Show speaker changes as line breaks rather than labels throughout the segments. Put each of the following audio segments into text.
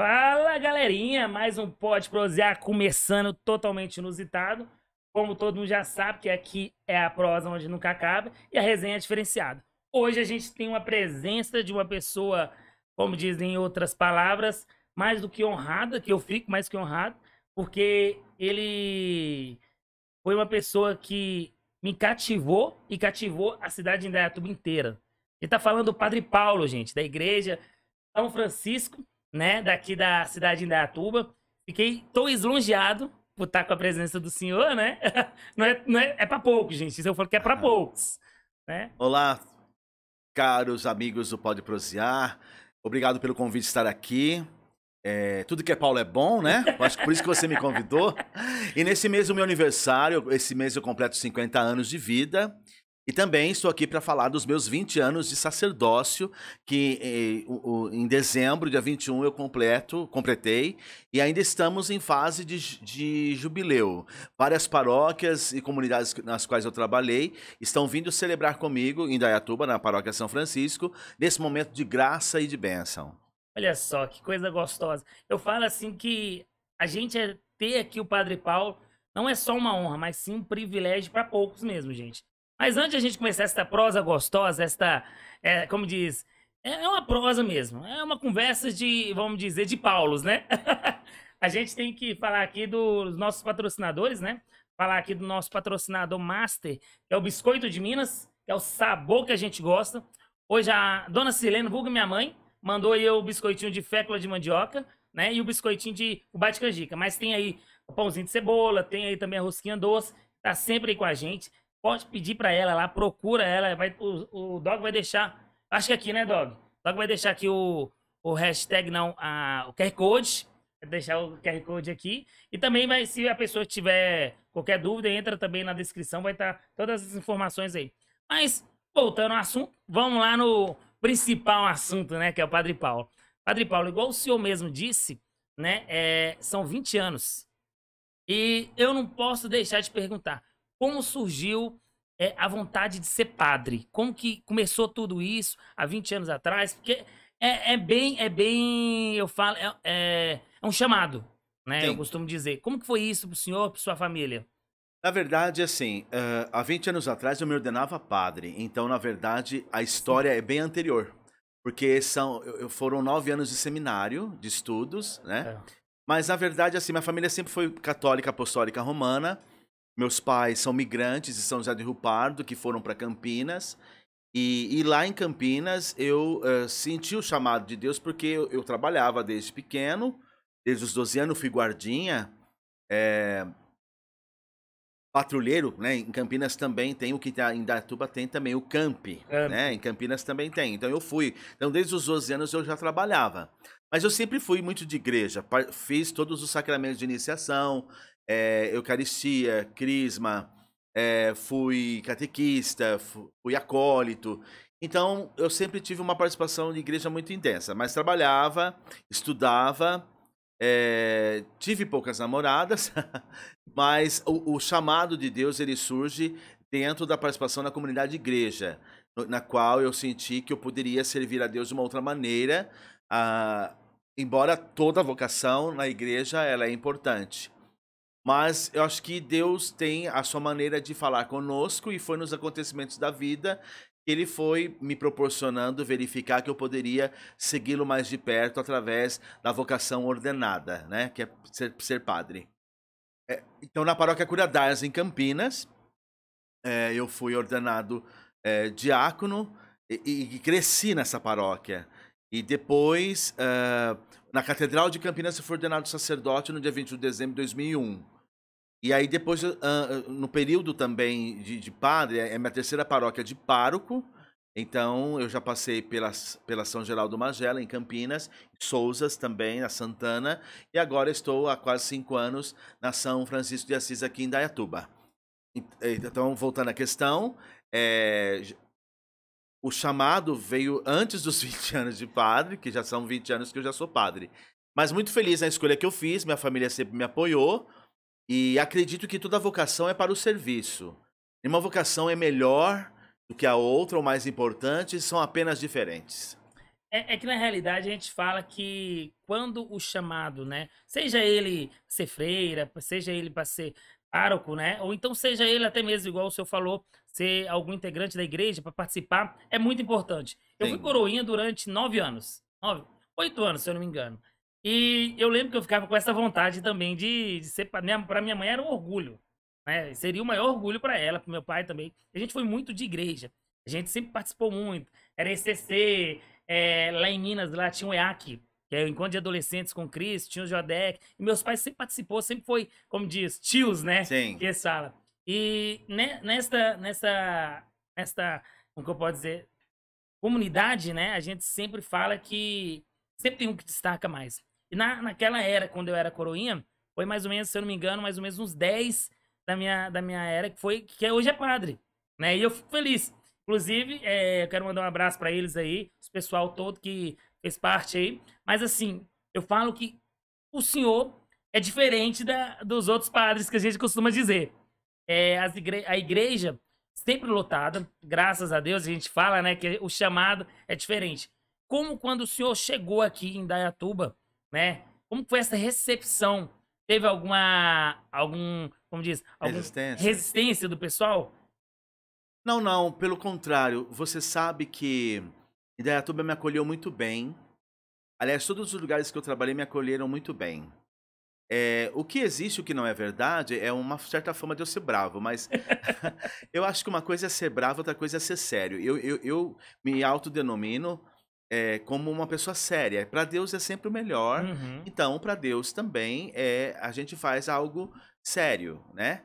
Fala, galerinha! Mais um Pode Prosear começando totalmente inusitado. Como todo mundo já sabe, que aqui é a prosa onde nunca acaba e a resenha é diferenciada. Hoje a gente tem uma presença de uma pessoa, como dizem em outras palavras, mais do que honrada, que eu fico mais que honrado, porque ele foi uma pessoa que me cativou e cativou a cidade de Indaiatuba inteira. Ele tá falando do Padre Paulo, gente, da igreja São Francisco, né, daqui da cidade de Indaiatuba. Fiquei tão lisonjeado por estar com a presença do senhor, né? Não é para poucos, gente. Isso eu falo que é para poucos, né?
Olá, caros amigos do Pode Prosear. Obrigado pelo convite de estar aqui. Tudo que é Paulo é bom, né? Acho que por isso que você me convidou. E nesse mês do meu aniversário, esse mês eu completo 50 anos de vida. E também estou aqui para falar dos meus 20 anos de sacerdócio, que em dezembro, dia 21, eu completei, e ainda estamos em fase de jubileu. Várias paróquias e comunidades nas quais eu trabalhei estão vindo celebrar comigo em Indaiatuba, na paróquia São Francisco, nesse momento de graça e de bênção.
Olha só, que coisa gostosa. Eu falo assim que a gente ter aqui o Padre Paulo não é só uma honra, mas sim um privilégio para poucos mesmo, gente. Mas antes de a gente começar essa prosa gostosa, como diz, é uma prosa mesmo. É uma conversa de, vamos dizer, de Paulos, né? A gente tem que falar aqui dos nossos patrocinadores, né? Falar aqui do nosso patrocinador master, que é o Biscoito de Minas, que é o sabor que a gente gosta. Hoje a dona Silene, vulga minha mãe, mandou aí o biscoitinho de fécula de mandioca, né? E o biscoitinho de fubá de canjica. Mas tem aí o pãozinho de cebola, tem aí também a rosquinha doce. Tá sempre aí com a gente. Pode pedir pra ela lá, procura ela. O Dog vai deixar. Acho que aqui, né, Dog? O Dog vai deixar aqui o hashtag, não, o QR Code. Vai deixar o QR Code aqui. E também vai, se a pessoa tiver qualquer dúvida, entra também na descrição, vai estar todas as informações aí. Mas, voltando ao assunto, vamos lá no principal assunto, né, que é o Padre Paulo. Padre Paulo, igual o senhor mesmo disse, né, são 20 anos. E eu não posso deixar de perguntar, como surgiu a vontade de ser padre? Como que começou tudo isso há 20 anos atrás? Porque eu falo, é um chamado, né, eu
Sim.
costumo dizer. Como que foi isso pro senhor, pra sua família?
Na verdade, assim, há 20 anos atrás eu me ordenava padre, então, na verdade, a história é bem anterior, porque foram 9 anos de seminário, de estudos, né?
É.
Mas, na verdade, assim, minha família sempre foi católica apostólica romana, meus pais são migrantes de São José do Rio Pardo, que foram para Campinas, e lá em Campinas eu senti o chamado de Deus porque eu trabalhava desde pequeno, desde os 12 anos fui guardinha, eh, patrulheiro, né, em Campinas também tem o que em Indaiatuba tem também o Campi, né, em Campinas também tem. Então eu fui. Então desde os 12 anos eu já trabalhava. Mas eu sempre fui muito de igreja, fiz todos os sacramentos de iniciação, Eucaristia, Crisma, fui catequista, fui acólito. Então eu sempre tive uma participação de igreja muito intensa, mas trabalhava, estudava, tive poucas namoradas, mas o chamado de Deus ele surge dentro da participação na comunidade de igreja, na qual eu senti que eu poderia servir a Deus de uma outra maneira, embora toda vocação na igreja ela é importante. Mas eu acho que Deus tem a sua maneira de falar conosco e foi nos acontecimentos da vida que ele foi me proporcionando verificar que eu poderia segui-lo mais de perto através da vocação ordenada, né, que é ser padre. Então, na paróquia Cura d'Ars, em Campinas, eu fui ordenado diácono e cresci nessa paróquia. E depois, na Catedral de Campinas, eu fui ordenado sacerdote no dia 21 de dezembro de 2001. E aí depois, no período também de padre, é minha terceira paróquia de pároco, então eu já passei pela São Geraldo Magela, em Campinas, Sousas também, na Santana, e agora estou há quase 5 anos na São Francisco de Assis, aqui em Indaiatuba. Então, voltando à questão, o chamado veio antes dos 20 anos de padre, que já são 20 anos que eu já sou padre. Mas muito feliz na escolha que eu fiz, minha família sempre me apoiou, e acredito que toda vocação é para o serviço. Nenhuma vocação é melhor do que a outra ou mais importante, são apenas diferentes.
É que na realidade a gente fala que quando o chamado, né? Seja ele ser freira, seja ele para ser pároco, né? Ou então seja ele até mesmo, igual o senhor falou, ser algum integrante da igreja para participar, é muito importante. Eu fui
Sim,
coroinha durante 9 anos. 8 anos, se eu não me engano. E eu lembro que eu ficava com essa vontade também de ser. Para minha mãe era um orgulho. Né? Seria o maior orgulho para ela, para meu pai também. A gente foi muito de igreja. A gente sempre participou muito. Era ECC, lá em Minas, lá tinha o EAC, que é o Encontro de Adolescentes com Cristo, tinha o Jodec. E meus pais sempre participou, sempre foi, como diz, tios, né?
sim.
Que eles falam. E nesta, como que eu posso dizer, comunidade, né? A gente sempre fala que sempre tem um que destaca mais. E naquela era, quando eu era coroinha, foi mais ou menos, se eu não me engano, mais ou menos uns 10 da minha era, que hoje é padre, né? E eu fico feliz. Inclusive, eu quero mandar um abraço para eles aí, os pessoal todo que fez parte aí. Mas assim, eu falo que o senhor é diferente dos outros padres que a gente costuma dizer. A igreja sempre lotada, graças a Deus, a gente fala, né, que o chamado é diferente. Como quando o senhor chegou aqui em Dayatuba, né? Como foi essa recepção? Teve como diz, alguma
Resistência.
resistência do pessoal?
Não, não, pelo contrário. Você sabe que Indaiatuba me acolheu muito bem. Aliás, todos os lugares que eu trabalhei me acolheram muito bem. O que existe, o que não é verdade, é uma certa fama de eu ser bravo, mas eu acho que uma coisa é ser bravo, outra coisa é ser sério. Eu me autodenomino como uma pessoa séria. Para Deus é sempre o melhor,
Uhum.
então para Deus também a gente faz algo sério, né?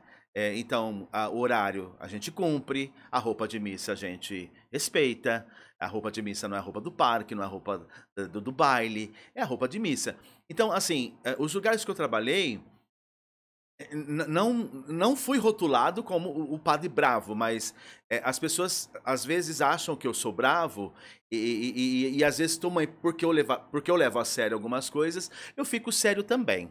Então, o horário a gente cumpre, a roupa de missa a gente respeita, a roupa de missa não é a roupa do parque, não é a roupa do baile, é a roupa de missa. Então, assim, os lugares que eu trabalhei, não fui rotulado como o padre bravo, mas as pessoas às vezes acham que eu sou bravo e às vezes tomam porque eu levo a sério algumas coisas, eu fico sério também.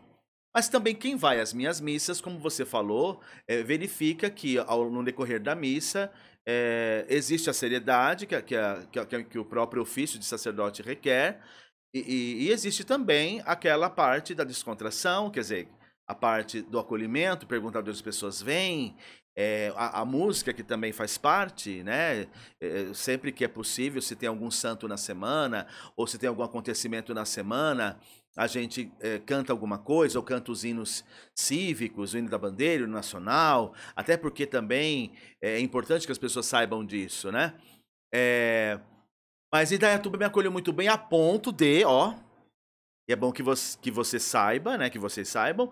Mas também quem vai às minhas missas, como você falou, verifica que no decorrer da missa existe a seriedade que o próprio ofício de sacerdote requer, e existe também aquela parte da descontração, quer dizer, a parte do acolhimento, perguntar onde as pessoas vêm, a música que também faz parte, né? Sempre que é possível, se tem algum santo na semana, ou se tem algum acontecimento na semana, a gente canta alguma coisa, ou canta os hinos cívicos, o hino da bandeira, o hino nacional, até porque também é importante que as pessoas saibam disso, né? Mas Indaiatuba me acolheu muito bem a ponto de, ó, e é bom que você saiba, né, que vocês saibam,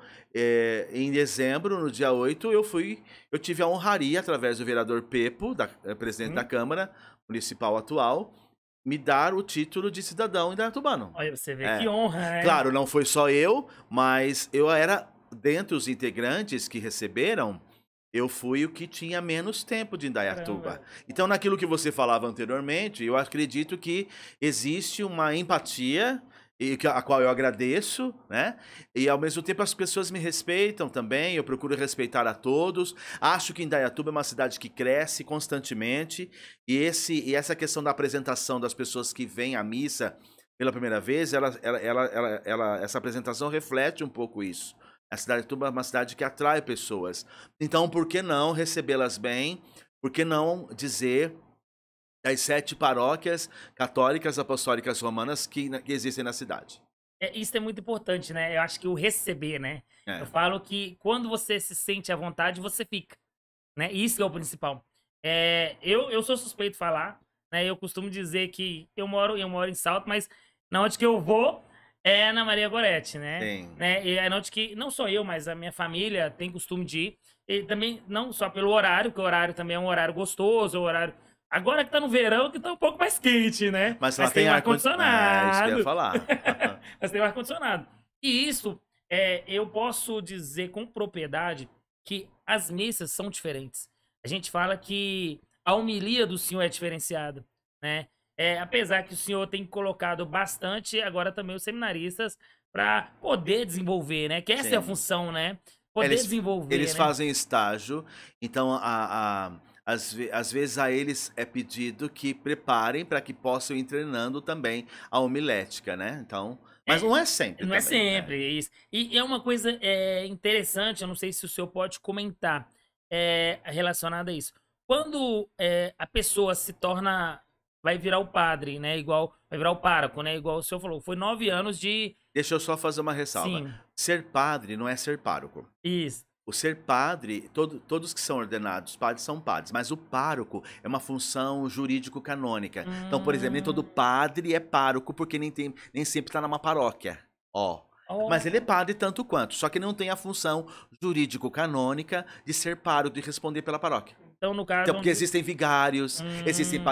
em dezembro, no dia 8, eu tive a honraria, através do vereador Pepo, presidente da Câmara Municipal atual, me dar o título de cidadão indaiatubano.
Olha, você vê que honra, né?
Claro, não foi só eu, mas eu era, dentre os integrantes que receberam, eu fui o que tinha menos tempo de Indaiatuba.
Caramba.
Então, naquilo que você falava anteriormente, eu acredito que existe uma empatia, a qual eu agradeço, né? E ao mesmo tempo as pessoas me respeitam também, eu procuro respeitar a todos. Acho que Indaiatuba é uma cidade que cresce constantemente, e essa questão da apresentação das pessoas que vêm à missa pela primeira vez, essa apresentação reflete um pouco isso. A cidade de Tuba é uma cidade que atrai pessoas. Então, por que não recebê-las bem? Por que não dizer das 7 paróquias católicas apostólicas romanas que existem na cidade?
Isso é muito importante, né? Eu acho que o receber, né? Eu
É,
falo que quando você se sente à vontade, você fica, né? Isso é o principal. Eu sou suspeito de falar, né? Eu costumo dizer que eu moro em Salto, mas na onde que eu vou é na Maria Gorete, né?
tem.
E é na onde que não só eu, mas a minha família tem costume de ir. E também não só pelo horário, que o horário também é um horário gostoso, o horário agora que tá no verão, que tá um pouco mais quente, né?
Mas lá
Mas tem
tem
um
ar-condicionado. É, isso que eu ia
ar-condicionado.
falar.
Mas tem um ar-condicionado. E isso, eu posso dizer com propriedade que as missas são diferentes. A gente fala que a homilia do senhor é diferenciada, né? Apesar que o senhor tem colocado bastante, agora também os seminaristas, para poder desenvolver, né? Que essa é a
Sim.
função, né? Poder
Eles
desenvolver,
eles
né?
fazem estágio, então às vezes a eles é pedido que preparem para que possam ir treinando também a homilética, né? Então, mas
É,
não é sempre
não é
também,
sempre, é isso. E é uma coisa interessante, eu não sei se o senhor pode comentar relacionada a isso. Quando a pessoa se torna, vai virar o padre, né? Igual, vai virar o pároco, né? Igual o senhor falou, foi 9 anos de...
Deixa eu só fazer uma ressalva.
Sim,
Ser padre não é ser pároco.
isso.
O ser padre, todos que são ordenados padres são padres, mas o pároco é uma função jurídico-canônica. Então, por exemplo, nem todo
Hum,
padre é pároco porque nem sempre está numa paróquia. Ó. Mas ele é
oh,
padre tanto quanto, só que não tem a função jurídico-canônica de ser pároco, de responder pela paróquia.
então, no
Então,
caso...
porque existem vigários, existem
Hum,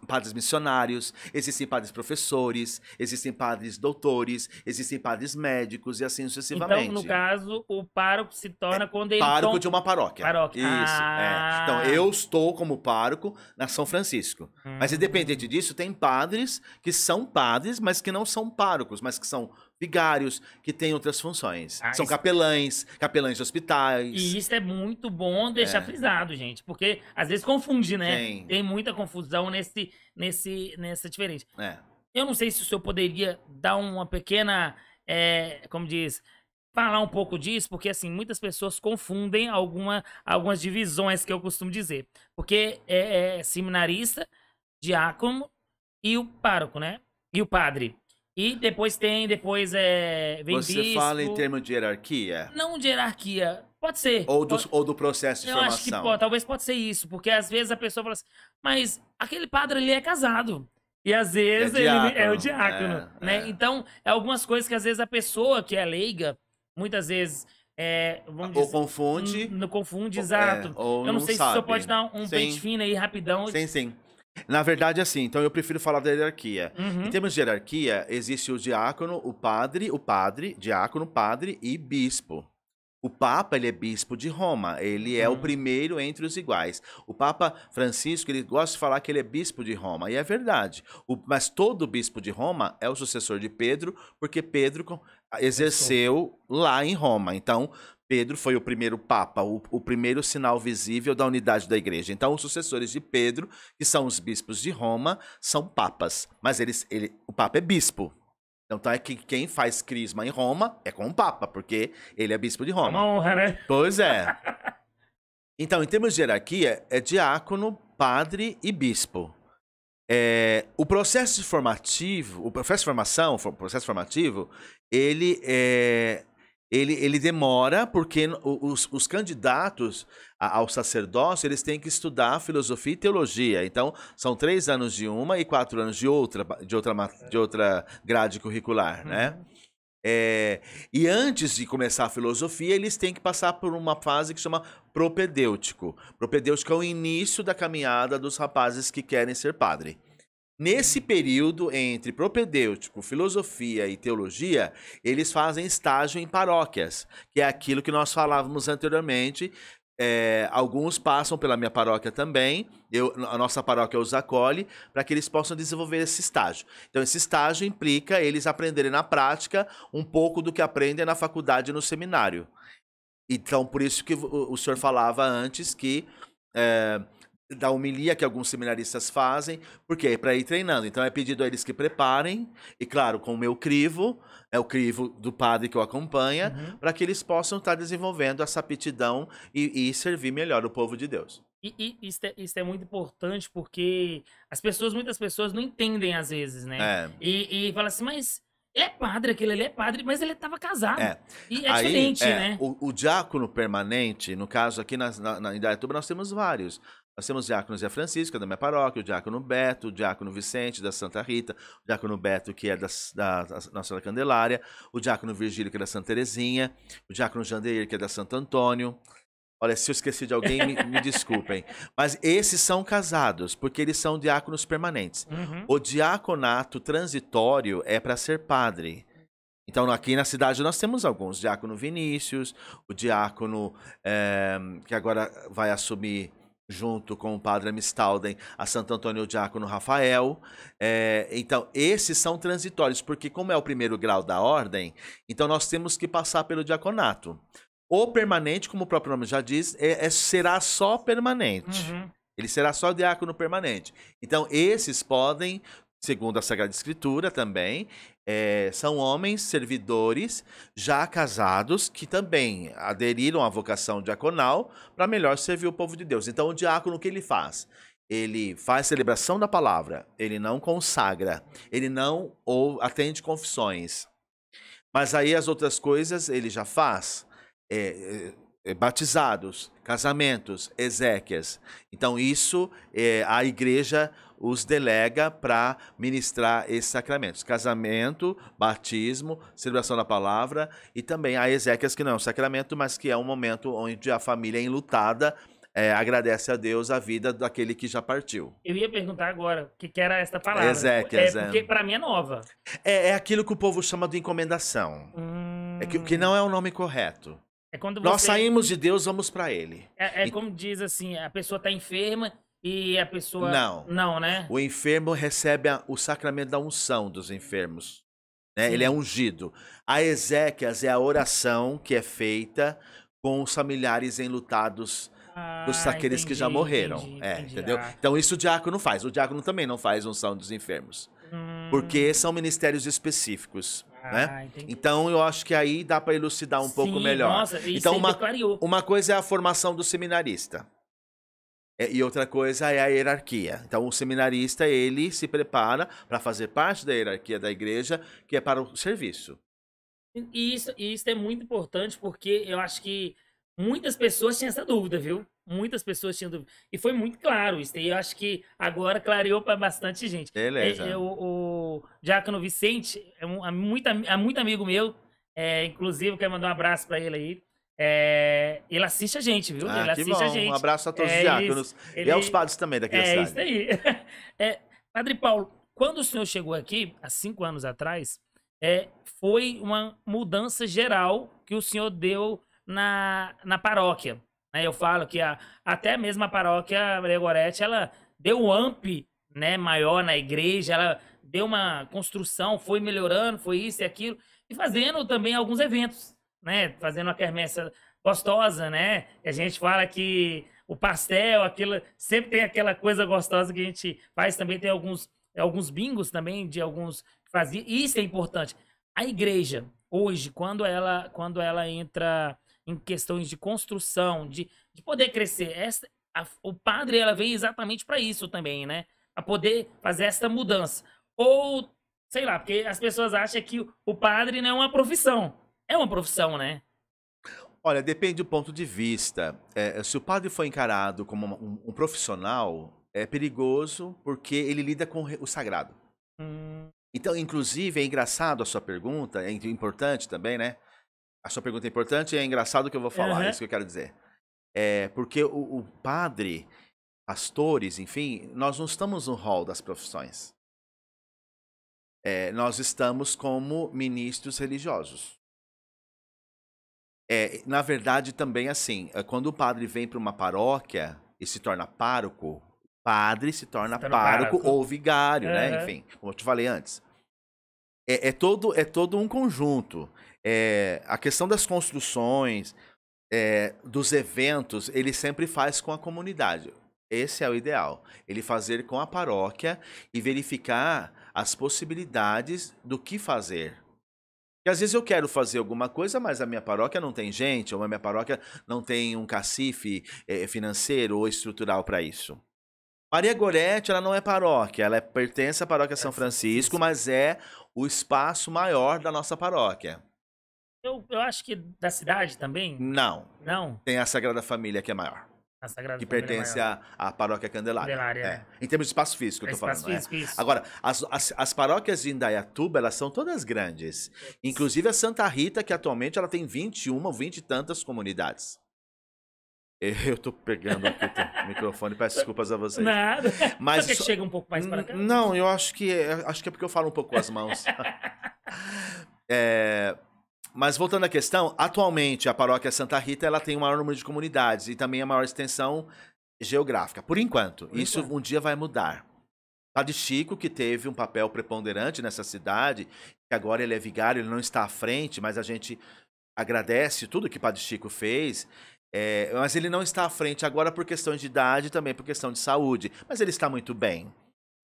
padres missionários, existem padres professores, existem padres doutores, existem padres médicos e assim
então, no
sucessivamente.
caso, o pároco se torna quando ele
Pároco
toma...
de uma paróquia.
Paróquia.
Isso, é. Então,
Ah,
eu estou como pároco na São Francisco. Mas, independente
hum.
disso, tem padres que são padres, mas que não são párocos, mas que são vigários, que têm outras funções.
Ah,
São capelães de hospitais.
E isso é muito bom deixar
É,
frisado, gente, porque às vezes confunde, né?
tem.
Tem muita confusão nessa diferença.
É.
Eu não sei se o senhor poderia dar uma pequena, como diz, falar um pouco disso, porque assim, muitas pessoas confundem algumas divisões que eu costumo dizer. Porque é seminarista, diácono e o pároco, né? E o padre. E depois vem
Você fala em
bispo.
termos de hierarquia?
Não de hierarquia. Pode ser.
Ou do processo de
Eu acho que
formação?
talvez pode ser isso, porque às vezes a pessoa fala assim, mas aquele padre ali é casado. E às vezes ele é o diácono, né? Então, é algumas coisas que às vezes a pessoa que é leiga, muitas vezes, vamos
Ou
dizer,
confunde,
não confunde, exato.
ou
Eu não
não
sei se o senhor
sabe.
pode dar um
Sim.
pente fino aí, rapidão.
Sim, sim. Na verdade, assim, então eu prefiro falar da hierarquia. Em
Uhum,
termos de hierarquia, existe o diácono, o padre, diácono, padre e bispo. O Papa, ele é bispo de Roma, ele é o
uhum.
primeiro entre os iguais. O Papa Francisco, ele gosta de falar que ele é bispo de Roma, e é verdade. Mas todo bispo de Roma é o sucessor de Pedro, porque Pedro exerceu lá em Roma. Então, Pedro foi o primeiro Papa, o primeiro sinal visível da unidade da igreja. Então, os sucessores de Pedro, que são os bispos de Roma, são papas. Mas o Papa é bispo. Então é que quem faz crisma em Roma é com o Papa, porque ele é bispo de
É uma
Roma.
honra, né?
Pois é. Então, em termos de hierarquia, é diácono, padre e bispo. O processo formativo, o processo formativo, ele demora porque os candidatos ao sacerdócio, eles têm que estudar filosofia e teologia. Então, são 3 anos de uma e 4 anos de outra grade curricular, né?
Uhum.
E antes de começar a filosofia, eles têm que passar por uma fase que chama propedêutico. Propedêutico é o início da caminhada dos rapazes que querem ser padre. Nesse período entre propedêutico, filosofia e teologia, eles fazem estágio em paróquias, que é aquilo que nós falávamos anteriormente. Alguns passam pela minha paróquia também, a nossa paróquia os acolhe, para que eles possam desenvolver esse estágio. Então, esse estágio implica eles aprenderem na prática um pouco do que aprendem na faculdade e no seminário. Então, por isso que o senhor falava antes que da homilia que alguns seminaristas fazem, porque é para ir treinando. Então é pedido a eles que preparem, e claro, com o meu crivo, é o crivo do padre que o acompanha,
Uhum.
para que eles possam estar desenvolvendo essa aptidão e servir melhor o povo de Deus.
E isso é muito importante porque muitas pessoas não entendem às vezes, né?
É,
E fala assim, mas ele é padre, aquele ali é padre, mas ele estava casado.
é.
E é
Aí,
diferente, né?
o diácono permanente, no caso aqui na Indaiatuba, nós temos vários. Nós temos o diácono Zé Francisco, que é da minha paróquia, o diácono Beto, o diácono Vicente, da Santa Rita, o diácono Beto, que é da Nossa Senhora Candelária, o diácono Virgílio, que é da Santa Terezinha, o diácono Jandeir, que é da Santo Antônio. Olha, se eu esqueci de alguém, me desculpem. Mas esses são casados, porque eles são diáconos permanentes.
Uhum.
O diaconato transitório é para ser padre. Então, aqui na cidade nós temos alguns. Diácono Vinícius, o diácono que agora vai assumir, junto com o padre Amistalden, a Santo Antônio, o diácono Rafael. Então, esses são transitórios, porque como é o primeiro grau da ordem, então nós temos que passar pelo diaconato. O permanente, como o próprio nome já diz, será só permanente.
Uhum.
Ele será só diácono permanente. Então, esses podem, segundo a Sagrada Escritura também, são homens servidores já casados que também aderiram à vocação diaconal para melhor servir o povo de Deus. Então, o diácono, o que ele faz? Ele faz celebração da palavra, ele não consagra, ele não atende confissões. Mas aí as outras coisas ele já faz. Batizados, casamentos, exéquias. Então isso a igreja os delega para ministrar esses sacramentos. Casamento, batismo, celebração da palavra e também a exéquias, que não é um sacramento, mas que é um momento onde a família enlutada agradece a Deus a vida daquele que já partiu.
Eu ia perguntar agora o que era essa palavra.
Exéquias,
porque para mim é nova.
É aquilo que o povo chama de encomendação. Que não é o nome correto.
Quando
Nós saímos de Deus, vamos para Ele.
Como diz assim, a pessoa está enferma e a pessoa... Não, né?
O enfermo recebe o sacramento da unção dos enfermos. Né? Ele é ungido. A exéquias é a oração que é feita com os familiares enlutados daqueles que já morreram. Entendeu? Então isso o diácono faz. O diácono também não faz unção dos enfermos. Porque são ministérios específicos. Né? Então eu acho que aí dá para elucidar um pouco melhor.
Nossa,
então uma coisa é a formação do seminarista e outra coisa é a hierarquia. Então o seminarista ele se prepara para fazer parte da hierarquia da igreja, que é para o serviço.
E isso é muito importante porque eu acho que muitas pessoas tinham essa dúvida, viu? Muitas pessoas tinham dúvida. E foi muito claro isso. E eu acho que agora clareou para bastante gente.
Beleza.
O Diácono Vicente é muito amigo meu. Inclusive, quero mandar um abraço para ele aí. Ele assiste a gente, viu? Ele assiste a gente.
Um abraço a todos os diáconos. E aos padres também daqui da cidade.
Isso aí. Padre Paulo, quando o senhor chegou aqui, há 5 anos atrás, foi uma mudança geral que o senhor deu na paróquia. Eu falo que até mesmo a paróquia Maria Gorete, ela deu um amp, né, maior na igreja, ela deu uma construção, foi melhorando, foi isso e aquilo, e fazendo também alguns eventos, né, fazendo uma quermesse gostosa, né, a gente fala que o pastel, aquilo, sempre tem aquela coisa gostosa que a gente faz, também tem alguns bingos também, de alguns que faziam, isso é importante. A igreja, hoje, quando ela entra em questões de construção, de poder crescer. O padre, ela vem exatamente para isso também, né? Para poder fazer essa mudança. Ou, sei lá, porque as pessoas acham que o padre não é uma profissão. É uma profissão, né?
Olha, depende do ponto de vista. Se o padre for encarado como um profissional, é perigoso porque ele lida com o sagrado. Então, inclusive, é engraçado a sua pergunta, é importante também, né? A sua pergunta é importante e é engraçado o que eu vou falar, é isso que eu quero dizer. Porque o padre, pastores, enfim, nós não estamos no rol das profissões. Nós estamos como ministros religiosos. Na verdade, também assim, quando o padre vem para uma paróquia e se torna pároco, padre se torna pároco ou vigário, né? Enfim, como eu te falei antes. É todo um conjunto. A questão das construções, dos eventos, ele sempre faz com a comunidade. Esse é o ideal. Ele fazer com a paróquia e verificar as possibilidades do que fazer. Porque às vezes eu quero fazer alguma coisa, mas a minha paróquia não tem gente, ou a minha paróquia não tem um cacife financeiro ou estrutural para isso. Maria Gorete, ela não é paróquia, ela pertence à paróquia São Francisco, mas é o espaço maior da nossa paróquia.
Eu acho que da cidade também?
Não.
Não?
Tem a Sagrada Família que é maior.
A Sagrada
que
Família
pertence à paróquia Candelária. Em termos de espaço físico, eu tô falando.
Físico, isso.
Agora, as paróquias de Indaiatuba, elas são todas grandes. Inclusive a Santa Rita, que atualmente ela tem 20 e tantas comunidades. Eu tô pegando aqui o microfone, peço desculpas a vocês.
Nada. Mas que chega um pouco mais para cá?
Não, eu acho que é porque eu falo um pouco com as mãos. Mas voltando à questão, atualmente a paróquia Santa Rita ela tem o maior número de comunidades e também a maior extensão geográfica. Por enquanto. Isso um dia vai mudar. Padre Chico, que teve um papel preponderante nessa cidade, que agora ele é vigário, ele não está à frente, mas a gente agradece tudo que Padre Chico fez. Mas ele não está à frente agora por questão de idade e também por questão de saúde. Mas ele está muito bem.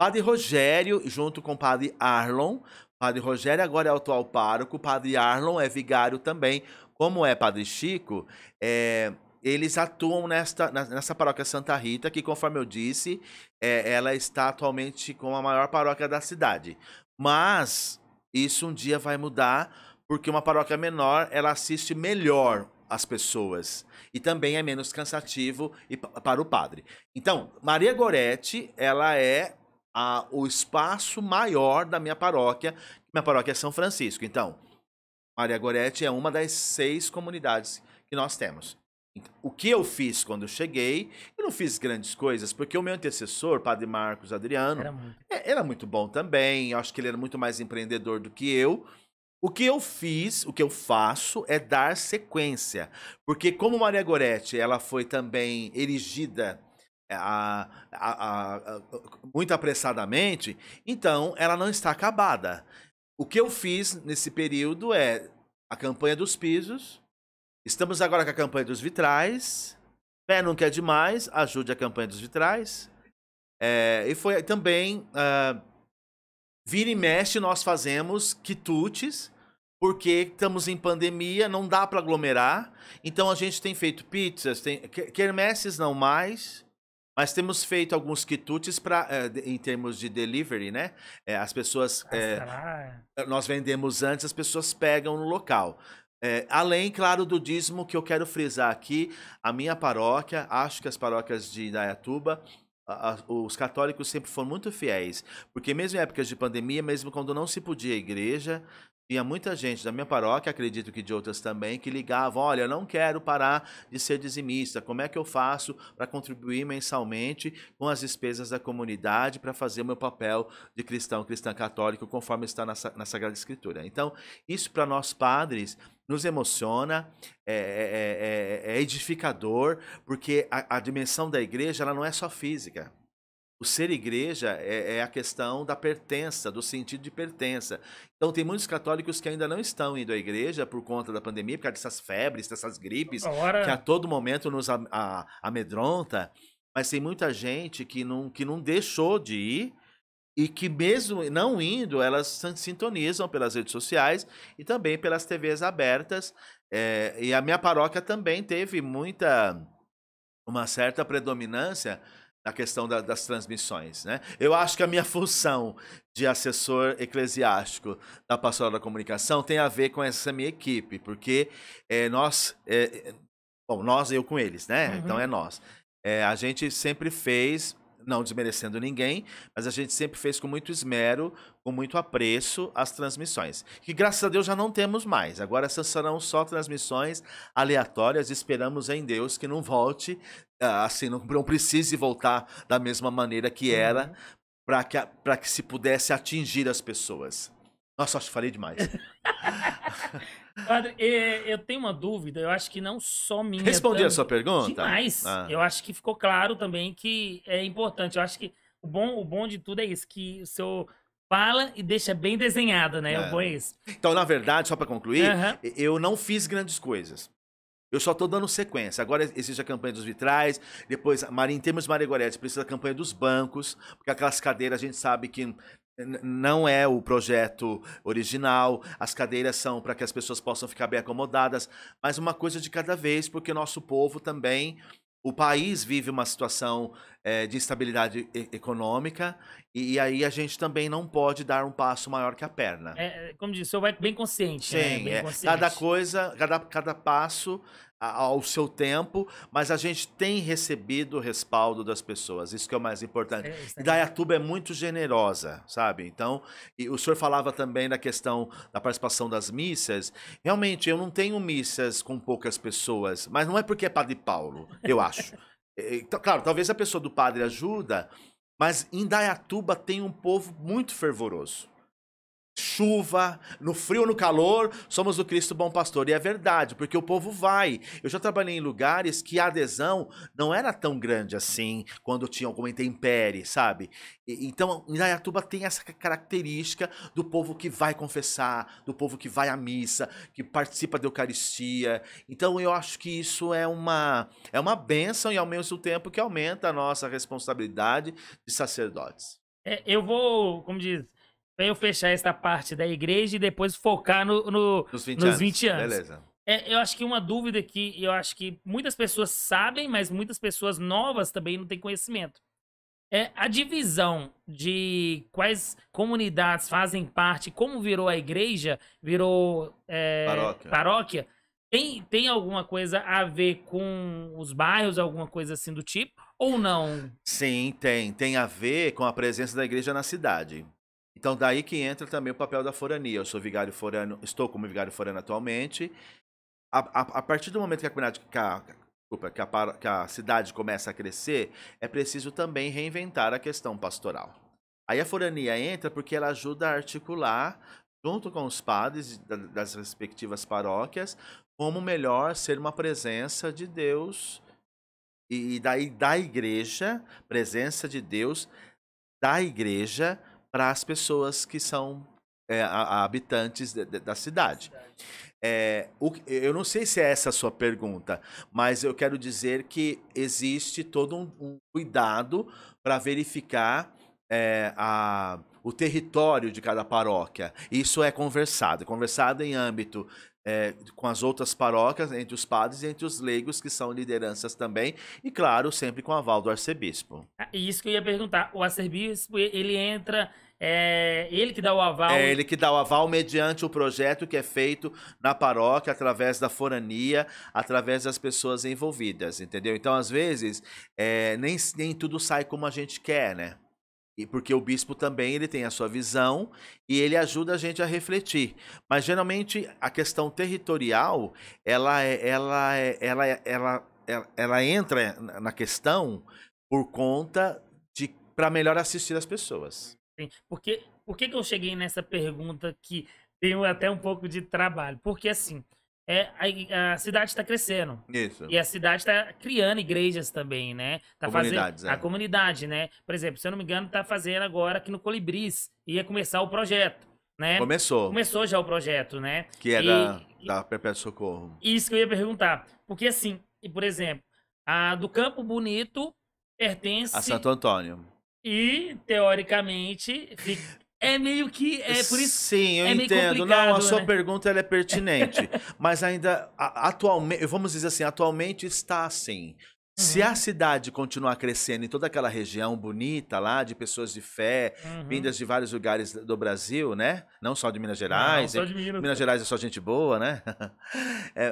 Padre Rogério, junto com o Padre Arlon. Padre Rogério agora é o atual pároco. Padre Arlon é vigário também. Como é Padre Chico, eles atuam nessa paróquia Santa Rita, que, conforme eu disse, ela está atualmente com a maior paróquia da cidade. Mas isso um dia vai mudar, porque uma paróquia menor, ela assiste melhor as pessoas. E também é menos cansativo para o padre. Então, Maria Gorete, ela é o espaço maior da minha paróquia. Minha paróquia é São Francisco. Então, Maria Gorete é uma das 6 comunidades que nós temos. Então, o que eu fiz quando eu cheguei, eu não fiz grandes coisas, porque o meu antecessor, Padre Marcos Adriano, era muito bom também. Eu acho que ele era muito mais empreendedor do que eu. O que eu fiz, o que eu faço é dar sequência. Porque como Maria Gorete, ela foi também erigida muito apressadamente, então ela não está acabada. O que eu fiz nesse período é a campanha dos pisos. Estamos agora com a campanha dos vitrais. Fé nunca é demais, ajude a campanha dos vitrais. E foi também, vira e mexe, nós fazemos quitutes, porque estamos em pandemia, não dá para aglomerar. Então a gente tem feito pizzas, quermesses não mais, mas temos feito alguns quitutes em termos de delivery, né? As pessoas, nós vendemos antes, as pessoas pegam no local. Além, claro, do dízimo, que eu quero frisar aqui, a minha paróquia, acho que as paróquias de Indaiatuba, os católicos sempre foram muito fiéis, porque mesmo em épocas de pandemia, mesmo quando não se podia ir à igreja, tinha muita gente da minha paróquia, acredito que de outras também, que ligavam: olha, eu não quero parar de ser dizimista, como é que eu faço para contribuir mensalmente com as despesas da comunidade para fazer o meu papel de cristão católico, conforme está na Sagrada Escritura. Então, isso para nós padres nos emociona, é edificador, porque a dimensão da igreja, ela não é só física. O ser igreja é a questão da pertença, do sentido de pertença. Então tem muitos católicos que ainda não estão indo à igreja por conta da pandemia, por causa dessas febres, dessas gripes, que a todo momento nos amedronta. Mas tem muita gente que não deixou de ir, e que mesmo não indo, elas sintonizam pelas redes sociais e também pelas TVs abertas. E a minha paróquia também teve uma certa predominância na questão das transmissões, né? Eu acho que a minha função de assessor eclesiástico da Pastoral da Comunicação tem a ver com essa minha equipe, porque eu com eles, né? Uhum. Então é nós. A gente sempre fez, não desmerecendo ninguém, mas a gente sempre fez com muito esmero, com muito apreço as transmissões. Que graças a Deus já não temos mais. Agora essas serão só transmissões aleatórias. Esperamos em Deus que não volte, assim, não precise voltar da mesma maneira que era, para que se pudesse atingir as pessoas. Nossa, acho que falei demais.
Padre, eu tenho uma dúvida, eu acho que não só minha...
Respondi a sua pergunta?
Demais. Eu acho que ficou claro também que é importante. Eu acho que o bom de tudo é isso, que o senhor fala e deixa bem desenhado, né? O bom é isso.
Então, na verdade, só para concluir, eu não fiz grandes coisas. Eu só estou dando sequência. Agora existe a campanha dos vitrais, depois, em termos de Maria Gorete, precisa da campanha dos bancos, porque aquelas cadeiras a gente sabe que não é o projeto original. As cadeiras são para que as pessoas possam ficar bem acomodadas, mas uma coisa de cada vez, porque o nosso povo também, o país vive uma situação de instabilidade econômica, e aí a gente também não pode dar um passo maior que a perna.
Como disse, o senhor vai bem consciente.
Sim,
né? Bem consciente.
Cada coisa, cada passo ao seu tempo, mas a gente tem recebido o respaldo das pessoas, isso que é o mais importante. Indaiatuba é muito generosa, sabe? Então, e o senhor falava também da questão da participação das missas. Realmente, eu não tenho missas com poucas pessoas, mas não é porque é Padre Paulo, eu acho. Claro, talvez a pessoa do padre ajuda, mas Indaiatuba tem um povo muito fervoroso. chuva, no frio ou no calor, somos o Cristo Bom Pastor. E é verdade, porque o povo vai. Eu já trabalhei em lugares que a adesão não era tão grande assim, quando tinha alguma intempérie, sabe? Então, Indaiatuba tem essa característica do povo que vai confessar, do povo que vai à missa, que participa da Eucaristia. Então, eu acho que isso é uma bênção e, ao mesmo tempo, que aumenta a nossa responsabilidade de sacerdotes.
Eu vou, como diz, pra eu fechar essa parte da igreja e depois focar
Nos 20
nos
anos.
20 anos.
Beleza.
Eu acho que uma dúvida que eu acho que muitas pessoas sabem, mas muitas pessoas novas também não têm conhecimento. É a divisão de quais comunidades fazem parte, como virou a igreja, virou paróquia. Tem alguma coisa a ver com os bairros, alguma coisa assim do tipo, ou não?
Sim, tem. Tem a ver com a presença da igreja na cidade. Então, daí que entra também o papel da forania. Eu sou vigário forano, estou como vigário forano atualmente. A partir do momento que a comunidade, que a cidade começa a crescer, é preciso também reinventar a questão pastoral. Aí a forania entra porque ela ajuda a articular, junto com os padres das respectivas paróquias, como melhor ser uma presença de Deus e daí da igreja, presença de Deus da igreja para as pessoas que são habitantes da cidade. Eu não sei se é essa a sua pergunta, mas eu quero dizer que existe todo um cuidado para verificar o território de cada paróquia. Isso é conversado em âmbito com as outras paróquias, entre os padres e entre os leigos, que são lideranças também, e claro, sempre com o aval do arcebispo.
Isso que eu ia perguntar. O arcebispo, ele entra... ele que dá o aval.
É ele que dá o aval mediante o projeto que é feito na paróquia, através da forania, através das pessoas envolvidas, entendeu? Então, às vezes, nem tudo sai como a gente quer, né? E porque o bispo também ele tem a sua visão e ele ajuda a gente a refletir. Mas, geralmente, a questão territorial, ela entra na questão por conta para melhor assistir as pessoas.
Sim. Por que eu cheguei nessa pergunta que tem até um pouco de trabalho? Porque assim, a cidade está crescendo.
Isso.
E a cidade está criando igrejas também, né?
Comunidades,
a comunidade, né? Por exemplo, se eu não me engano, está fazendo agora aqui no Colibris. Ia começar o projeto, né? Começou já o projeto, né?
Que é da Perpétuo Socorro.
Isso que eu ia perguntar. Porque assim, por exemplo, a do Campo Bonito pertence...
A Santo Antônio.
E, teoricamente, é meio que... por isso
sim, eu entendo. Não, a sua pergunta ela é pertinente. Mas ainda, atualmente, vamos dizer assim, atualmente está assim. Se a cidade continuar crescendo em toda aquela região bonita lá, de pessoas de fé, vindas de vários lugares do Brasil, né? Não só de Minas Gerais.
Não, só de
Minas Gerais é só gente boa, né?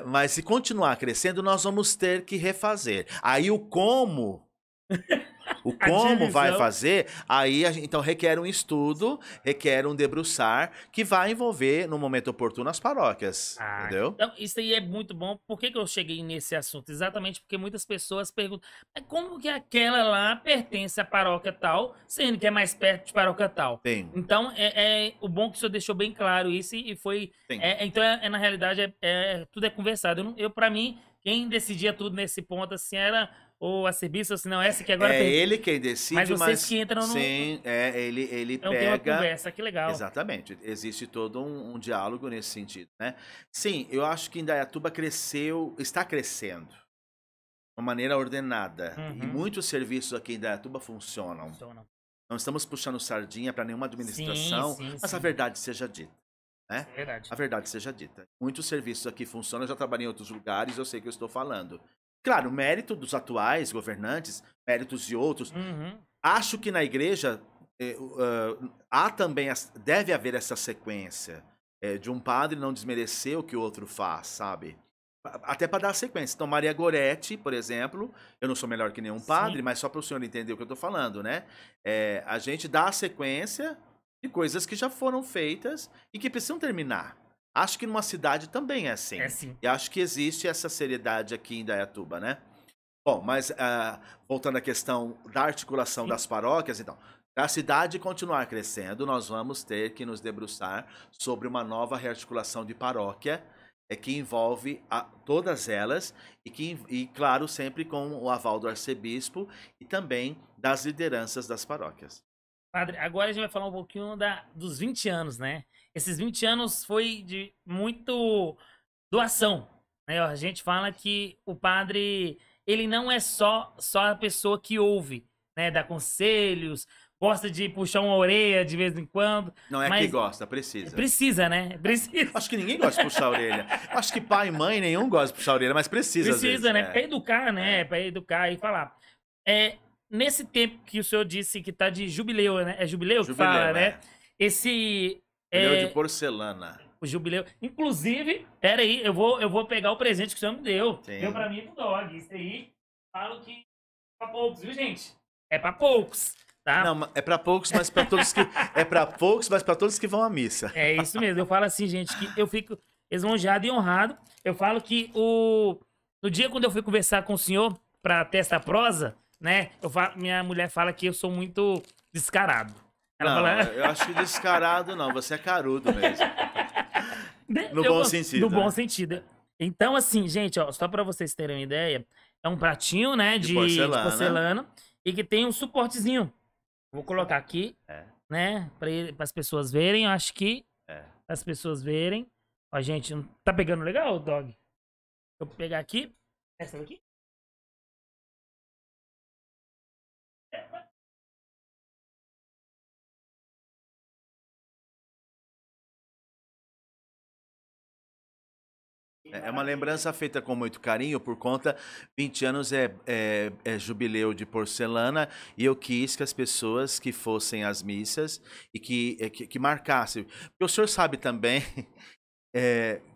Mas se continuar crescendo, nós vamos ter que refazer. Aí o como... O como vai fazer, aí então requer um estudo, requer um debruçar, que vai envolver, no momento oportuno, as paróquias, entendeu?
Então, isso aí é muito bom. Por que eu cheguei nesse assunto? Exatamente porque muitas pessoas perguntam, como que aquela lá pertence à paróquia tal, sendo que é mais perto de paróquia tal?
Sim.
Então, o bom que o senhor deixou bem claro isso e foi... Então, na realidade, tudo é conversado. Para mim, quem decidia tudo nesse ponto, assim, era... ou a serviço, ou se não, essa que agora...
ele quem decide,
mas vocês que entram no...
Sim, ele
então,
pega...
tem uma conversa, que legal.
Exatamente, existe todo um diálogo nesse sentido, né? Sim, eu acho que Indaiatuba está crescendo de uma maneira ordenada. E muitos serviços aqui em Indaiatuba funcionam. Não estamos puxando sardinha para nenhuma administração, mas a verdade seja dita. Né?
É verdade.
A verdade seja dita. Muitos serviços aqui funcionam, eu já trabalhei em outros lugares, eu sei que eu estou falando. Claro, mérito dos atuais governantes, méritos de outros. Acho que na igreja deve haver essa sequência de um padre não desmerecer o que o outro faz, sabe? Até para dar sequência. Então, Maria Goretti, por exemplo, eu não sou melhor que nenhum padre, mas só para o senhor entender o que eu estou falando, né? A gente dá a sequência de coisas que já foram feitas e que precisam terminar. Acho que numa cidade também é assim.
É sim.
E acho que existe essa seriedade aqui em Indaiatuba, né? Bom, mas voltando à questão da articulação das paróquias, então, para a cidade continuar crescendo, nós vamos ter que nos debruçar sobre uma nova rearticulação de paróquia, que envolve todas elas e, claro, sempre com o aval do arcebispo e também das lideranças das paróquias.
Padre, agora a gente vai falar um pouquinho dos 20 anos, né? Esses 20 anos foi de muito doação, né? A gente fala que o padre, ele não é só a pessoa que ouve, né? Dá conselhos, gosta de puxar uma orelha de vez em quando.
Não é
mas
que gosta, precisa.
Precisa, né? Precisa.
Acho que ninguém gosta de puxar a orelha. Acho que pai e mãe nenhum gosta de puxar a orelha, mas precisa às vezes,
né? Pra educar, né? Pra educar e falar. Nesse tempo que o senhor disse que tá de jubileu, né? É jubileu que fala, né? Esse...
Jubileu de porcelana.
O jubileu. Inclusive, peraí, eu vou pegar o presente que o senhor me deu.
Sim.
Deu pra mim e pro Dog. Isso aí, falo que é pra poucos, viu, gente? É pra poucos, tá?
Não, é pra poucos, mas pra todos que... É pra poucos, mas pra todos que vão à missa.
É isso mesmo. Eu falo assim, gente, que eu fico esonjado e honrado. Eu falo que no dia quando eu fui conversar com o senhor pra ter essa prosa, né? Minha mulher fala que eu sou muito descarado. Ela
Não,
fala...
eu acho que descarado não, você é carudo mesmo. No bom sentido.
No bom
né?
sentido. Então, assim, gente, ó, só pra vocês terem uma ideia, é um pratinho, né, de porcelana e que tem um suportezinho. Vou colocar aqui, né, para as pessoas verem, eu acho que as pessoas verem. Ó, gente, tá pegando legal, Dog? Eu vou pegar aqui, essa daqui.
É uma lembrança feita com muito carinho, por conta 20 anos é jubileu de porcelana, e eu quis que as pessoas que fossem às missas e que marcassem. Porque o senhor sabe também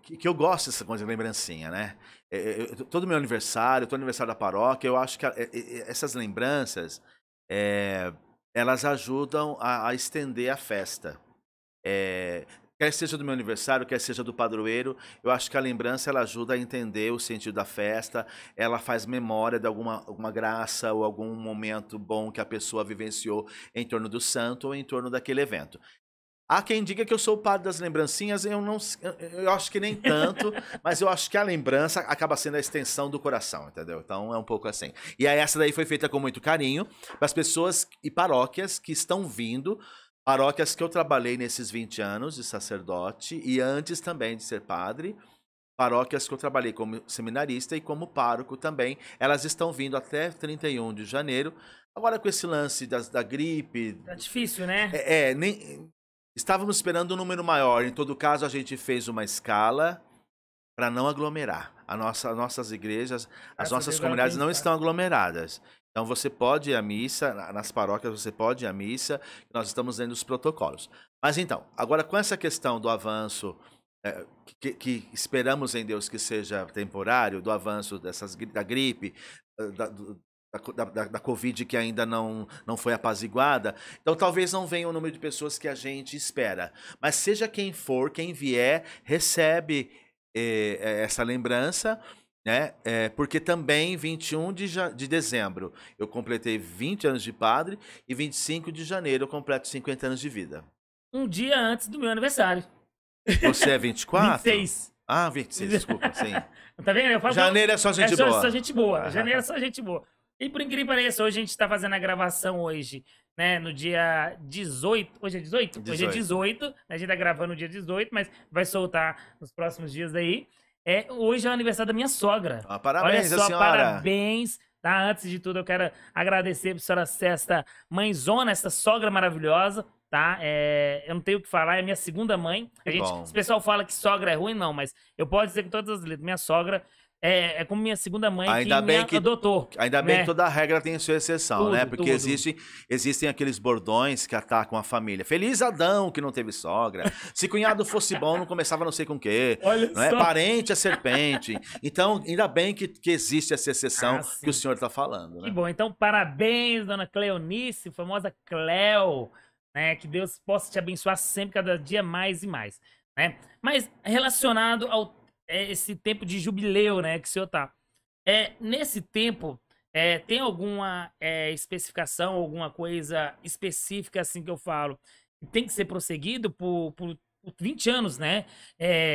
que eu gosto dessa coisa de lembrancinha, né? Todo meu aniversário, todo aniversário da paróquia, eu acho que essas lembranças, elas ajudam a estender a festa. Quer seja do meu aniversário, quer seja do padroeiro, eu acho que a lembrança ela ajuda a entender o sentido da festa, ela faz memória de alguma graça ou algum momento bom que a pessoa vivenciou em torno do santo ou em torno daquele evento. Há quem diga que eu sou o padre das lembrancinhas, eu acho que nem tanto, mas eu acho que a lembrança acaba sendo a extensão do coração, entendeu? Então é um pouco assim. E aí essa daí foi feita com muito carinho para as pessoas e paróquias que estão vindo, paróquias que eu trabalhei nesses 20 anos de sacerdote e antes também de ser padre, paróquias que eu trabalhei como seminarista e como pároco também, elas estão vindo até 31 de janeiro. Agora com esse lance da gripe...
Tá difícil, né?
Estávamos esperando um número maior, em todo caso a gente fez uma escala para não aglomerar. Nossas igrejas, as nossas comunidades não estão aglomeradas. Então você pode ir à missa, nas paróquias você pode ir à missa, nós estamos dentro dos protocolos. Mas então, agora com essa questão do avanço, que esperamos em Deus que seja temporário, do avanço da gripe, da Covid que ainda não foi apaziguada, então talvez não venha o número de pessoas que a gente espera. Mas seja quem for, quem vier, recebe essa lembrança, né? Porque também 21 de dezembro eu completei 20 anos de padre e 25 de janeiro eu completo 50 anos de vida.
Um dia antes do meu aniversário.
Você é 24?
26.
Ah, 26, desculpa, sim.
Tá vendo? Eu falo
janeiro é só gente boa.
Só gente boa. Janeiro é só gente boa. E por incrível que pareça, hoje a gente tá fazendo a gravação hoje, né, no dia 18. Hoje é 18?
18.
Hoje é 18. Né, a gente tá gravando no dia 18, mas vai soltar nos próximos dias aí. Hoje é o aniversário da minha sogra.
Parabéns,
olha só,
senhora.
Parabéns. Tá? Antes de tudo, eu quero agradecer pra senhora ser esta mãezona, essa sogra maravilhosa. Tá? Eu não tenho o que falar, é minha segunda mãe. O pessoal fala que sogra é ruim, não, mas eu posso dizer com todas as letras, minha sogra é como minha segunda mãe que adotou.
Ainda bem que toda regra tem a sua exceção,
tudo,
né? Porque existem aqueles bordões que atacam a família. Feliz Adão que não teve sogra. Se cunhado fosse bom, não começava não sei com o quê.
Olha
não
só.
Parente é serpente. Então, ainda bem que existe essa exceção que o senhor está falando. Né?
Que bom. Então, parabéns, dona Cleonice, famosa Cleo. Né? Que Deus possa te abençoar sempre, cada dia mais e mais. Né? Mas relacionado ao esse tempo de jubileu, né, que o senhor tá. Nesse tempo, Tem alguma especificação, alguma coisa específica, assim, que eu falo, que tem que ser prosseguido por 20 anos, né?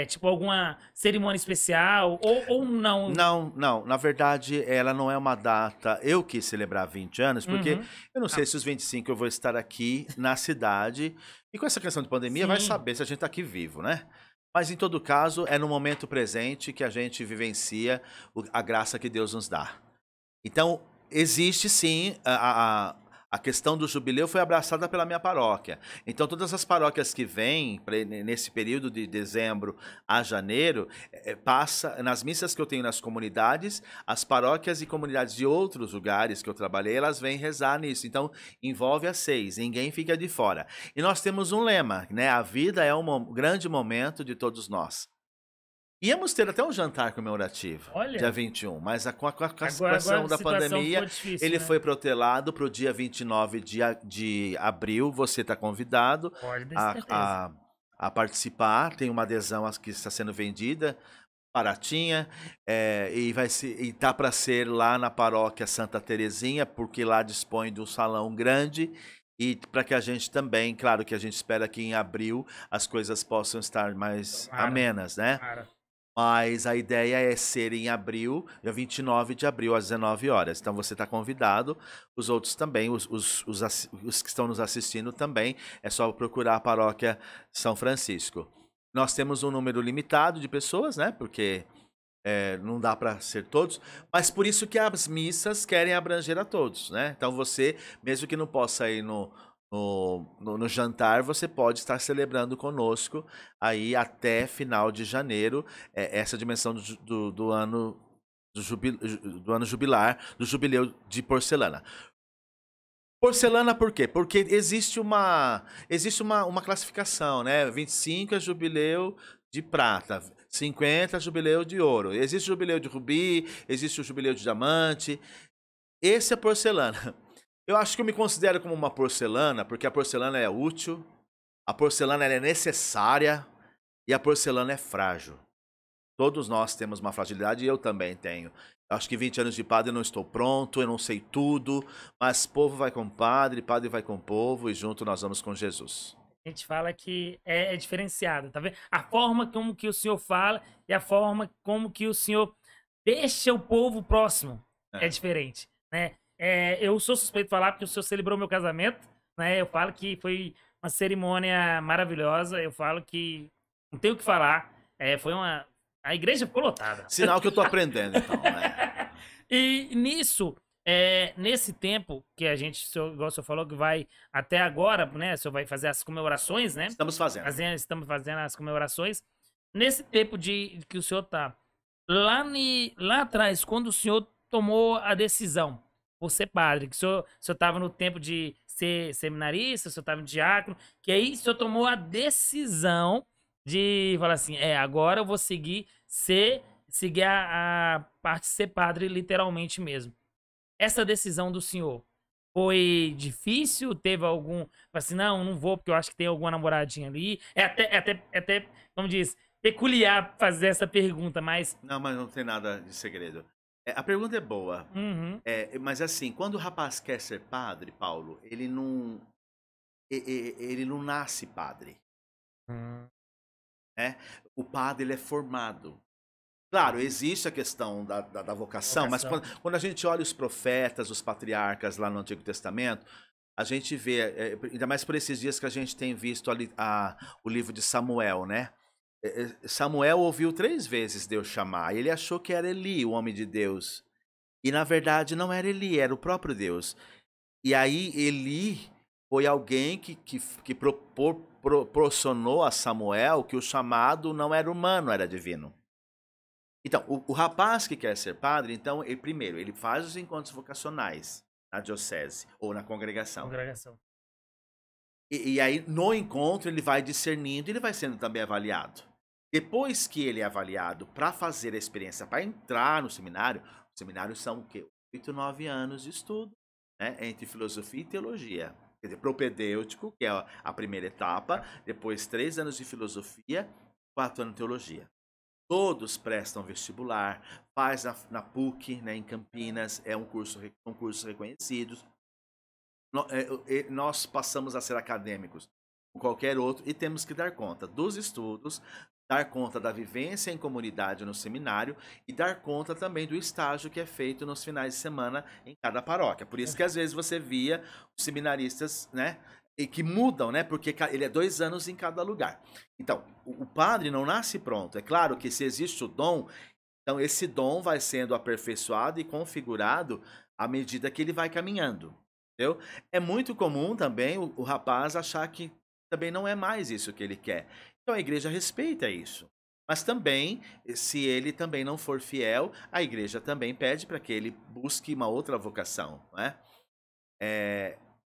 Tipo, alguma cerimônia especial, ou não?
Não, não. Na verdade, ela não é uma data. Eu quis celebrar 20 anos, porque
Uhum.
eu não
Ah,
sei se os 25 eu vou estar aqui na cidade. E com essa questão de pandemia, vai
sim,
saber se a gente está aqui vivo, né? Mas em todo caso, é no momento presente que a gente vivencia a graça que Deus nos dá. Então, existe sim a questão do jubileu foi abraçada pela minha paróquia. Então, todas as paróquias que vêm nesse período de dezembro a janeiro, passa nas missas que eu tenho nas comunidades, as paróquias e comunidades de outros lugares que eu trabalhei, elas vêm rezar nisso. Então, envolve as 6, ninguém fica de fora. E nós temos um lema, né? A vida é um grande momento de todos nós. Íamos ter até um jantar comemorativo, dia
olha,
21, mas com a
agora
situação
a
da
situação ficou
pandemia,
difícil,
ele
né?
foi protelado para o dia 29 de abril. Você está convidado
Pode ter
a,
certeza.
a, a participar. Tem uma adesão que está sendo vendida, baratinha, e e tá para ser lá na paróquia Santa Terezinha, porque lá dispõe de um salão grande. E para que a gente também, claro que a gente espera que em abril as coisas possam estar mais
Tomara,
amenas, né?
tomara.
Mas a ideia é ser em abril, dia 29 de abril, às 19 horas. Então você está convidado, os outros também, os que estão nos assistindo também. É só procurar a paróquia São Francisco. Nós temos um número limitado de pessoas, né? Porque não dá para ser todos, mas por isso que as missas querem abranger a todos, né? Então você, mesmo que não possa ir no jantar, você pode estar celebrando conosco aí até final de janeiro, essa dimensão do ano do ano jubilar, do jubileu de porcelana. Porcelana por quê? Porque existe uma classificação, né? 25 é jubileu de prata, 50 é jubileu de ouro. Existe o jubileu de rubi, existe o jubileu de diamante. Esse é porcelana. Eu acho que eu me considero como uma porcelana, porque a porcelana é útil, a porcelana ela é necessária e a porcelana é frágil. Todos nós temos uma fragilidade e eu também tenho. Eu acho que 20 anos de padre eu não estou pronto, eu não sei tudo, mas povo vai com padre, padre vai com povo e junto nós vamos com Jesus.
A gente fala que é diferenciado, tá vendo? A forma como que o senhor fala e a forma como que o senhor deixa o povo próximo é
É.
diferente, né? Eu sou suspeito de falar porque o senhor celebrou meu casamento, né? Eu falo que foi uma cerimônia maravilhosa, eu falo que não tenho o que falar. Foi uma... A igreja ficou lotada.
Sinal que eu tô aprendendo, então, né?
E nisso, nesse tempo que a gente, igual o senhor falou, que vai até agora, né? O senhor vai fazer as comemorações, né?
Estamos fazendo.
Estamos fazendo as comemorações. Nesse tempo que o senhor tá, lá atrás, quando o senhor tomou a decisão, por ser padre, que o senhor tava no tempo de ser seminarista, o senhor tava no diácono, que aí o senhor tomou a decisão de falar assim, agora eu vou seguir a parte de ser padre literalmente mesmo. Essa decisão do senhor foi difícil? Teve algum, assim, não vou porque eu acho que tem alguma namoradinha ali. É até, como diz, peculiar fazer essa pergunta, mas
Não, mas não tem nada de segredo. A pergunta é boa.
uhum,
Mas assim, quando o rapaz quer ser padre, Paulo, ele não nasce padre,
hum,
né? O padre ele é formado. Claro, existe a questão da vocação, mas
vocação.
quando a gente olha os profetas, os patriarcas lá no Antigo Testamento, a gente vê, ainda mais por esses dias que a gente tem visto ali o livro de Samuel, né? Samuel ouviu 3 vezes Deus chamar, e ele achou que era Eli, o homem de Deus. E na verdade não era Eli, era o próprio Deus. E aí Eli foi alguém que proporcionou a Samuel que o chamado não era humano, era divino. Então, o rapaz que quer ser padre, então, primeiro, ele faz os encontros vocacionais na diocese ou na congregação.
Congregação.
E aí, no encontro, ele vai discernindo e ele vai sendo também avaliado. Depois que ele é avaliado para fazer a experiência, para entrar no seminário, os seminários são o quê? 8, 9 anos de estudo, né? Entre filosofia e teologia. Quer dizer, propedêutico, que é a primeira etapa, depois 3 anos de filosofia, 4 anos de teologia. Todos prestam vestibular, faz na PUC, né, em Campinas, são cursos reconhecidos. Nós passamos a ser acadêmicos como qualquer outro e temos que dar conta dos estudos, dar conta da vivência em comunidade no seminário e dar conta também do estágio que é feito nos finais de semana em cada paróquia. Por isso que às vezes você via os seminaristas, né, e que mudam, né, porque ele é 2 anos em cada lugar. Então, o padre não nasce pronto. É claro que se existe o dom, então esse dom vai sendo aperfeiçoado e configurado à medida que ele vai caminhando. Entendeu? É muito comum também o rapaz achar que também não é mais isso que ele quer. Então a igreja respeita isso. Mas também, se ele também não for fiel, a igreja também pede para que ele busque uma outra vocação. Né?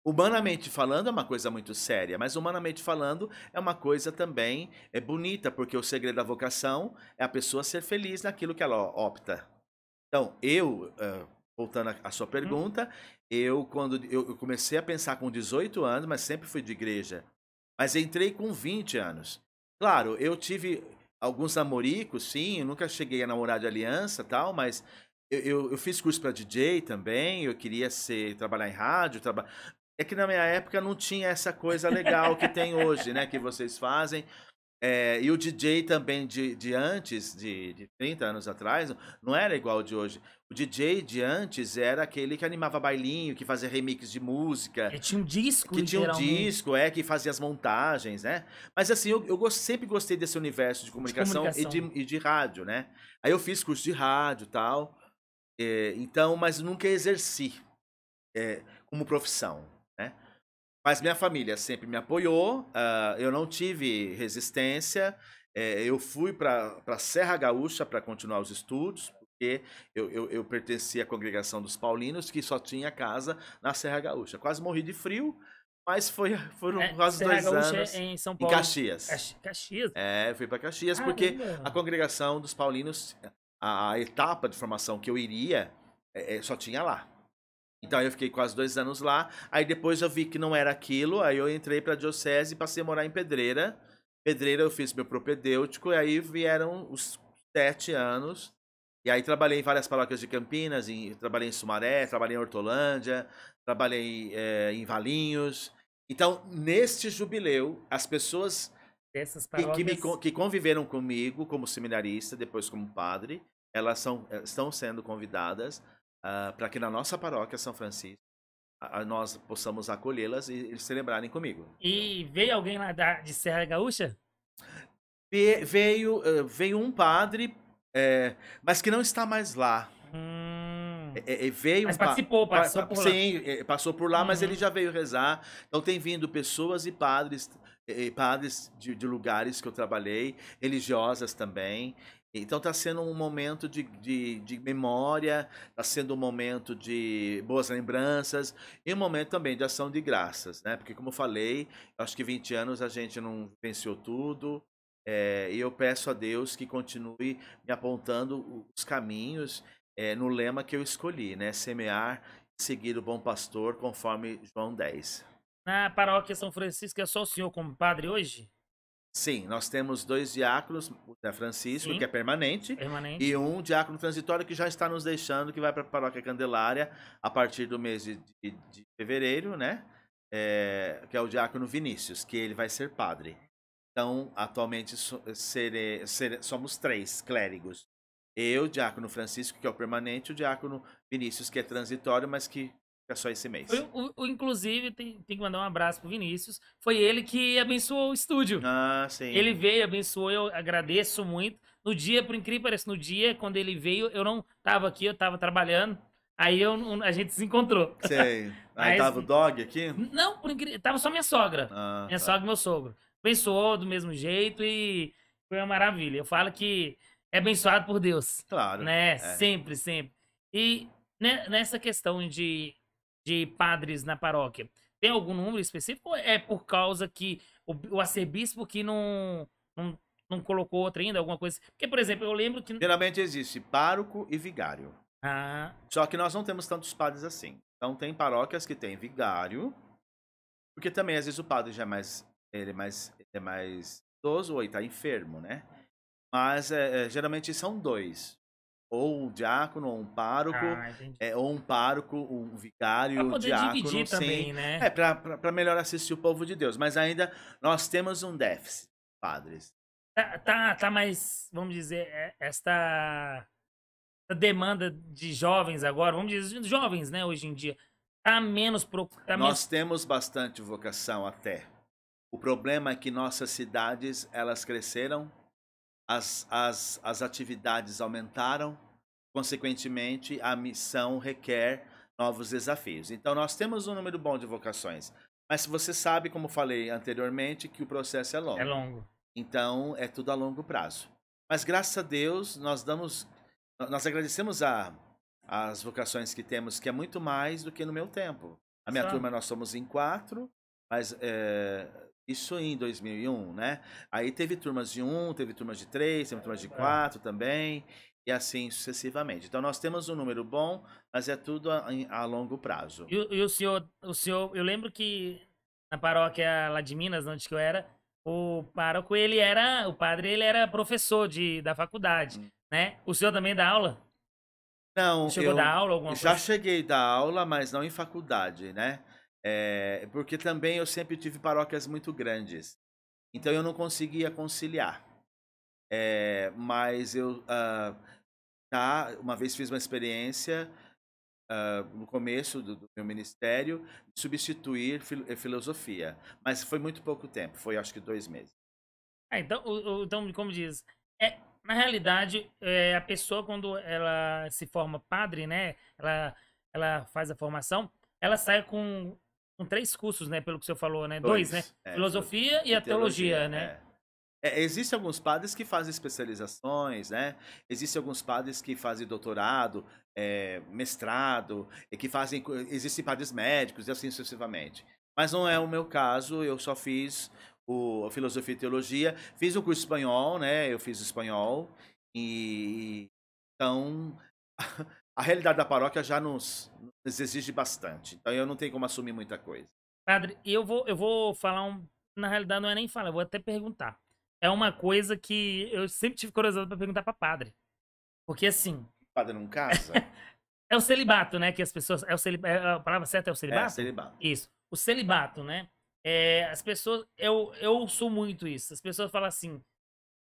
Humanamente falando é uma coisa muito séria, mas humanamente falando é uma coisa também bonita, porque o segredo da vocação é a pessoa ser feliz naquilo que ela opta. Então, voltando à sua pergunta, quando eu comecei a pensar com 18 anos, mas sempre fui de igreja. Mas entrei com 20 anos. Claro, eu tive alguns namoricos, sim, eu nunca cheguei a namorar de aliança tal, mas eu fiz curso para DJ também, eu queria trabalhar em rádio. É que na minha época não tinha essa coisa legal que tem hoje, né, que vocês fazem. E o DJ também de antes, de 30 anos atrás, não era igual ao de hoje. O DJ de antes era aquele que animava bailinho, que fazia remix de música.
Que tinha um disco,
que tinha um disco, que fazia as montagens, né? Mas assim, eu sempre gostei desse universo de comunicação, e de rádio, né? Aí eu fiz curso de rádio e tal. Então, mas nunca exerci como profissão, né? Mas minha família sempre me apoiou, eu não tive resistência, eu fui para Serra Gaúcha para continuar os estudos, porque eu pertencia à congregação dos paulinos, que só tinha casa na Serra Gaúcha. Quase morri de frio, mas foram quase 2 anos
em São Paulo.
Em Caxias.
Caxias?
Eu fui para Caxias, porque a congregação dos paulinos, a etapa de formação que eu iria, só tinha lá. Então eu fiquei quase 2 anos lá, aí depois eu vi que não era aquilo, aí eu entrei para a diocese e passei a morar em Pedreira. Pedreira eu fiz meu propedêutico, e aí vieram os 7 anos, e aí trabalhei em várias paróquias de Campinas, trabalhei em Sumaré, trabalhei em Hortolândia, trabalhei em Valinhos. Então, neste jubileu, as pessoas que conviveram comigo como seminarista, depois como padre, elas estão sendo convidadas para que na nossa paróquia São Francisco nós possamos acolhê-las e celebrarem comigo.
E veio alguém lá de Serra Gaúcha?
Veio um padre, mas que não está mais lá.
Mas passou por lá.
Sim, passou por lá, mas ele já veio rezar. Então tem vindo pessoas e padres de lugares que eu trabalhei, religiosas também. Então está sendo um momento de memória, está sendo um momento de boas lembranças e um momento também de ação de graças, né? Porque, como eu falei, acho que 20 anos a gente não venceu tudo, e eu peço a Deus que continue me apontando os caminhos no lema que eu escolhi, né? Semear, seguir o bom pastor, conforme João 10.
Na paróquia São Francisco é só o senhor como padre hoje?
Sim, nós temos 2 diáconos, o Zé Francisco, que é permanente, e um diácono transitório que já está nos deixando, que vai para a Paróquia Candelária a partir do mês de fevereiro, né? Que é o diácono Vinícius, que ele vai ser padre. Então, atualmente somos 3 clérigos. Eu, o diácono Francisco, que é o permanente, o diácono Vinícius, que é transitório, mas que é só esse mês.
Inclusive, tem que mandar um abraço pro Vinícius. Foi ele que abençoou o estúdio.
Ah, sim.
Ele veio, abençoou, eu agradeço muito. No dia, por incrível que pareça, no dia, quando ele veio, eu não tava aqui, eu tava trabalhando. Aí a gente se encontrou.
Sei. Aí tava o dog aqui?
Não, por incrível, tava só minha sogra. Minha sogra e meu sogro. Abençoou do mesmo jeito e foi uma maravilha. Eu falo que é abençoado por Deus.
Claro.
Né? Sempre, sempre. E nessa questão de padres na paróquia, tem algum número específico ou é por causa que o arcebispo que não colocou outro ainda, alguma coisa? Porque, por exemplo, eu lembro que...
Geralmente existe pároco e vigário. Só que nós não temos tantos padres assim. Então tem paróquias que tem vigário, porque também às vezes o padre já é mais idoso ou está enfermo, né? mas geralmente são dois. Ou um diácono, ou um pároco,
Ah, entendi.
ou um pároco, um
Pra
vigário,
poder
diácono,
dividir
sim.
também, né?
Para melhor assistir o povo de Deus. Mas ainda nós temos um déficit, padres.
Tá mais, vamos dizer, essa demanda de jovens agora, vamos dizer, jovens, né, hoje em dia, tá menos, tá
Nós
menos,
temos bastante vocação até. O problema é que nossas cidades, elas cresceram, as atividades aumentaram, consequentemente, a missão requer novos desafios. Então, nós temos um número bom de vocações, mas você sabe, como falei anteriormente, que o processo é
é
longo.
longo.
Então, é tudo a longo prazo. Mas, graças a Deus, nós agradecemos as vocações que temos, que é muito mais do que no meu tempo. A minha
Só.
turma, nós somos em 4, mas isso em 2001, né? Aí teve turmas de 1, teve turmas de 3, teve turmas de 4 também, e assim sucessivamente. Então nós temos um número bom, mas é tudo a longo prazo.
E o senhor, eu lembro que na paróquia lá de Minas, onde que eu era, o pároco, o padre, ele era professor da faculdade,
Hum.
né? O senhor também dá aula?
Não,
Chegou a dar aula, alguma
já
coisa?
cheguei a dar aula, mas não em faculdade, né? Porque também eu sempre tive paróquias muito grandes. Então eu não conseguia conciliar. Mas eu uma vez fiz uma experiência no começo do meu ministério de substituir filosofia. Mas foi muito pouco tempo, foi acho que 2 meses.
Ah, então, então, como diz, na realidade, a pessoa quando ela se forma padre, né, ela faz a formação, ela sai com 3 cursos, né, pelo que o senhor falou, né, 2, né,
2,
filosofia e
e
a teologia,
teologia,
né.
existem alguns padres que fazem especializações, né? Existem alguns padres que fazem doutorado, mestrado, e que fazem. Existem padres médicos e assim sucessivamente. Mas não é o meu caso, eu só fiz a filosofia e teologia. Fiz o curso espanhol, né? Eu fiz espanhol. E então a realidade da paróquia já nos exige bastante. Então eu não tenho como assumir muita coisa.
Padre, eu vou falar na realidade não é nem falar, eu vou até perguntar. É uma coisa que eu sempre tive curiosidade para perguntar para padre. Porque assim,
O padre não casa?
é o celibato, né? Que as pessoas. A palavra certa é o
É,
celibato?
celibato.
Isso. O celibato, né? As pessoas. Eu sou muito isso. As pessoas falam assim: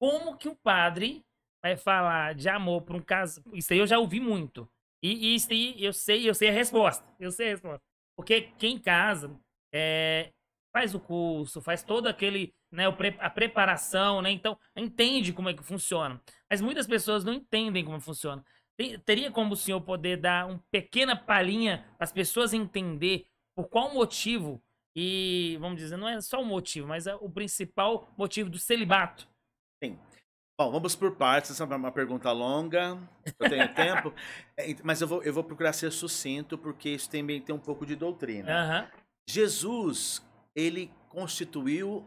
como que o padre vai falar de amor para um caso? Isso aí eu já ouvi muito. E isso aí eu sei a resposta. Eu sei a resposta. Porque quem casa faz o curso, faz todo aquele, né, a preparação, né? Então, entende como é que funciona. Mas muitas pessoas não entendem como funciona. Teria como o senhor poder dar uma pequena palhinha para as pessoas entender por qual motivo, e vamos dizer, não é só o motivo, mas é o principal motivo do celibato.
Sim. Bom, vamos por partes, essa é uma pergunta longa, eu tenho tempo, mas eu vou procurar ser sucinto, porque isso também tem um pouco de doutrina.
Aham.
Jesus, ele constituiu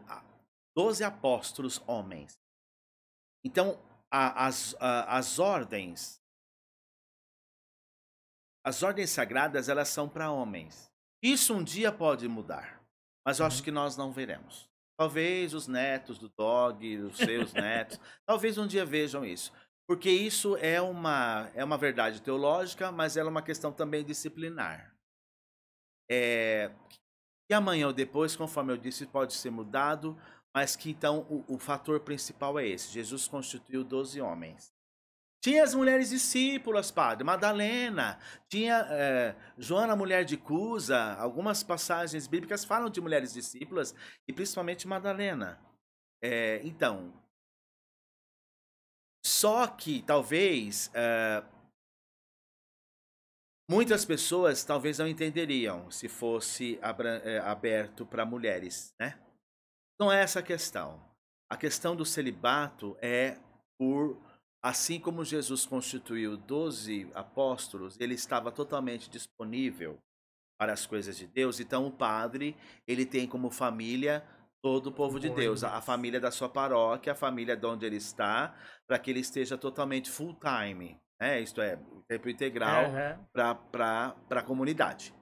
12 apóstolos homens. Então, as ordens sagradas, elas são para homens. Isso um dia pode mudar, mas eu acho
Uhum.
que nós não veremos. Talvez os netos do Dog, os seus netos, talvez um dia vejam isso. Porque isso é uma verdade teológica, mas ela é uma questão também disciplinar. E amanhã ou depois, conforme eu disse, pode ser mudado, mas que então o fator principal é esse. Jesus constituiu 12 homens. Tinha as mulheres discípulas, padre, Madalena, tinha Joana, mulher de Cusa, algumas passagens bíblicas falam de mulheres discípulas, e principalmente Madalena. Então, só que talvez muitas pessoas talvez não entenderiam se fosse aberto para mulheres, né? Não é essa a questão. A questão do celibato é assim como Jesus constituiu 12 apóstolos, ele estava totalmente disponível para as coisas de Deus. Então o padre, ele tem como família todo o povo de Deus, a família da sua paróquia, a família de onde ele está, para que ele esteja totalmente full time, né? Isto é, tempo integral
Aham.
para a comunidade.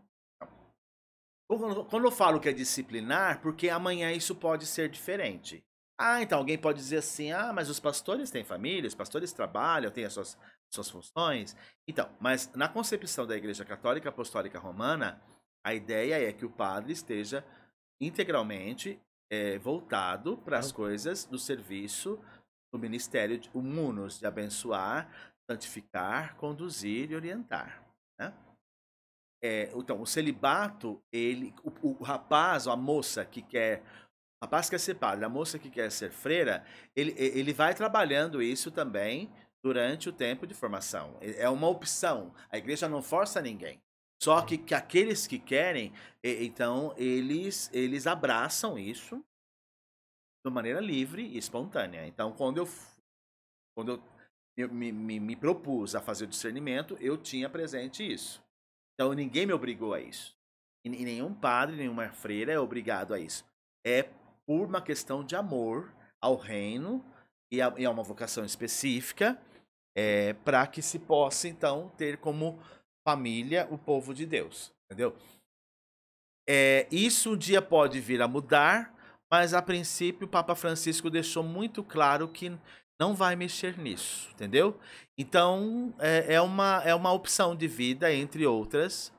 Quando eu falo que é disciplinar, porque amanhã isso pode ser diferente. Ah, então alguém pode dizer assim: ah, mas os pastores têm família, os pastores trabalham, têm as suas funções. Então, mas na concepção da Igreja Católica Apostólica Romana, a ideia é que o padre esteja integralmente voltado para as coisas do serviço do ministério, o munus, de abençoar, santificar, conduzir e orientar, né? Então, o celibato, o rapaz ou a moça que quer. O rapaz quer ser padre, a moça que quer ser freira, ele vai trabalhando isso também durante o tempo de formação. É uma opção. A igreja não força ninguém. Só que aqueles que querem, então, eles abraçam isso de maneira livre e espontânea. Então, quando eu me propus a fazer o discernimento, eu tinha presente isso. Então, ninguém me obrigou a isso. E nenhum padre, nenhuma freira é obrigado a isso. É por uma questão de amor ao reino e a uma vocação específica, para que se possa, então, ter como família o povo de Deus. Entendeu? Isso um dia pode vir a mudar, mas a princípio o Papa Francisco deixou muito claro que não vai mexer nisso, entendeu? Então é uma opção de vida, entre outras,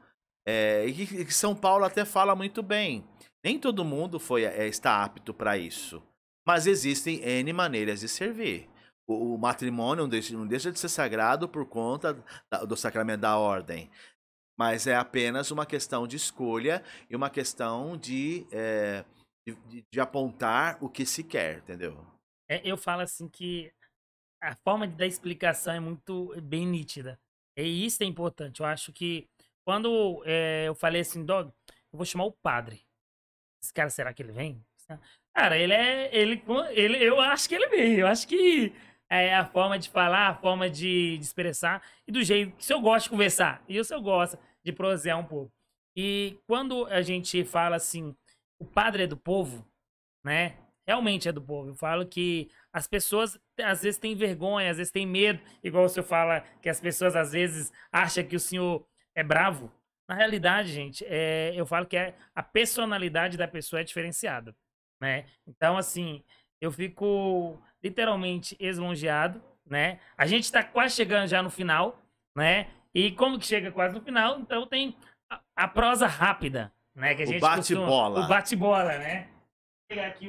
e que São Paulo até fala muito bem. Nem todo mundo está apto para isso, mas existem N maneiras de servir. O matrimônio não deixa de ser sagrado por conta do sacramento da ordem. Mas é apenas uma questão de escolha e uma questão de apontar o que se quer, entendeu?
Eu falo assim que a forma da explicação é muito bem nítida. E isso é importante. Eu acho que quando eu falei assim, Dog, eu vou chamar o padre. Esse cara, será que ele vem? Cara, eu acho que ele vem. Eu acho que é a forma de falar, a forma de expressar e do jeito que o senhor gosta de conversar. E o senhor gosta de prosear um pouco. E quando a gente fala assim, o padre é do povo, né? Realmente é do povo. Eu falo que as pessoas às vezes têm vergonha, às vezes têm medo, igual o senhor fala que as pessoas às vezes acham que o senhor é bravo. Na realidade, gente, eu falo que a personalidade da pessoa é diferenciada, né? Então, assim, eu fico literalmente eslongeado, né? A gente tá quase chegando já no final, né? E como que chega quase no final, então tem a prosa rápida, né? Que a gente
bate-bola.
O bate-bola, né? Vou pegar aqui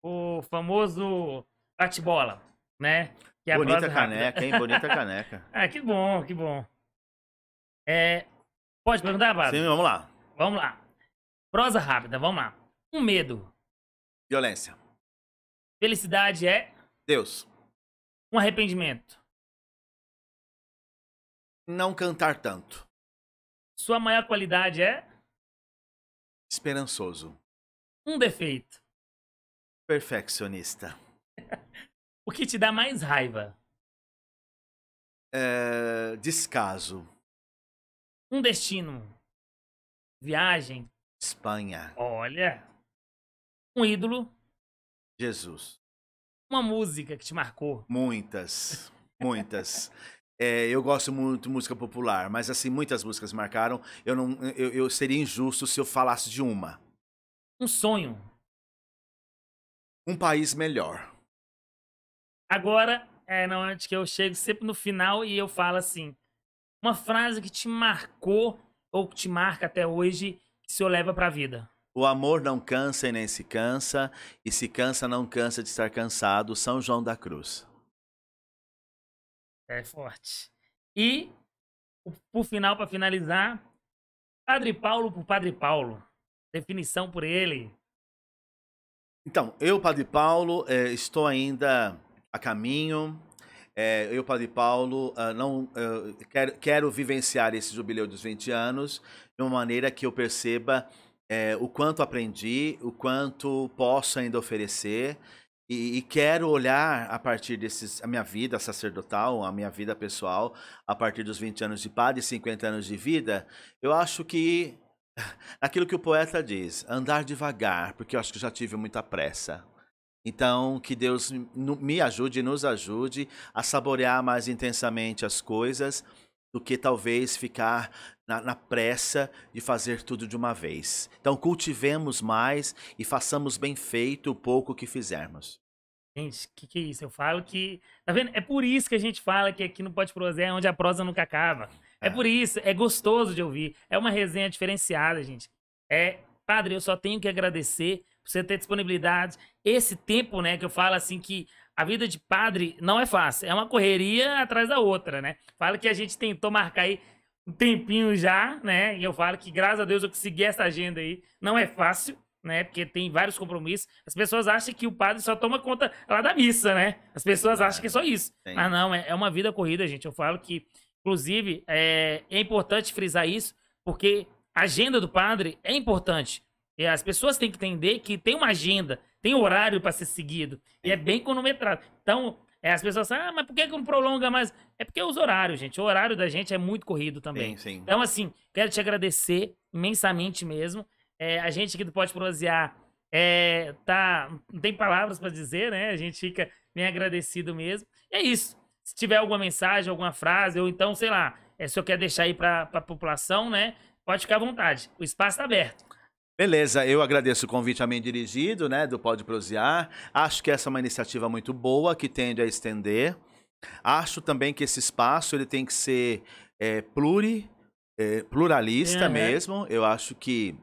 o famoso bate-bola, né? Que é a
Bonita
prosa
caneca,
rápida.
hein? Bonita caneca.
Ah, que bom, que bom. Pode perguntar, Padre?
Sim, vamos lá.
Vamos lá. Prosa rápida, vamos lá. Um medo.
Violência.
Felicidade é
Deus.
um arrependimento.
Não cantar tanto.
Sua maior qualidade é
Esperançoso.
um defeito.
Perfeccionista.
O que te dá mais raiva?
Descaso.
Um destino. Viagem.
Espanha.
Olha. Um ídolo.
Jesus.
Uma música que te marcou.
Muitas. Muitas. Eu gosto muito de música popular, mas assim, muitas músicas marcaram. Eu seria injusto se eu falasse de uma.
Um sonho.
Um país melhor.
Agora, não, antes que eu chego sempre no final e eu falo assim, uma frase que te marcou ou que te marca até hoje, que o senhor leva pra vida.
O amor não cansa e nem se cansa, e se cansa não cansa de estar cansado. São João da Cruz.
É forte. E, por final, para finalizar, Padre Paulo por Padre Paulo. Definição por ele.
Então, eu, Padre Paulo, estou ainda a caminho. Eu, Padre Paulo, quero vivenciar esse jubileu dos 20 anos de uma maneira que eu perceba o quanto aprendi, o quanto posso ainda oferecer. E quero olhar a partir a minha vida sacerdotal, a minha vida pessoal, a partir dos 20 anos de padre e 50 anos de vida. Eu acho que aquilo que o poeta diz, andar devagar, porque eu acho que já tive muita pressa. Então, que Deus me ajude e nos ajude a saborear mais intensamente as coisas do que talvez ficar na pressa de fazer tudo de uma vez. Então, cultivemos mais e façamos bem feito o pouco que fizermos.
Gente, que é isso? Eu falo que. Tá vendo? É por isso que a gente fala que aqui no Pode Prosa é onde a prosa nunca acaba. É
É.
por isso, é gostoso de ouvir. É uma resenha diferenciada, gente. Padre, eu só tenho que agradecer por você ter disponibilidade. Esse tempo, né, que eu falo assim que a vida de padre não é fácil. É uma correria atrás da outra, né? Falo que a gente tentou marcar aí um tempinho já, né? E eu falo que, graças a Deus, eu consegui essa agenda aí. Não é fácil, né? Porque tem vários compromissos. As pessoas acham que o padre só toma conta lá da missa, né? As pessoas acham que é só isso.
Sim.
Mas não, é uma vida corrida, gente. Eu falo que, inclusive, é importante frisar isso, porque a agenda do padre é importante. E as pessoas têm que entender que tem uma agenda, tem horário para ser seguido. E é bem cronometrado. Então, as pessoas falam, mas por que não prolonga mais? É porque os horários, gente. O horário da gente é muito corrido também.
Sim, sim.
Então, assim, quero te agradecer imensamente mesmo. A gente aqui do Pode Prosear não tem palavras para dizer, né? A gente fica bem agradecido mesmo. E é isso. Se tiver alguma mensagem, alguma frase, ou então, sei lá, se eu quer deixar aí para a população, né? Pode ficar à vontade. O espaço está aberto.
Beleza, eu agradeço o convite a mim dirigido, né, do Pode Prosear. Acho que essa é uma iniciativa muito boa, que tende a estender. Acho também que esse espaço ele tem que ser pluralista mesmo. Eu acho que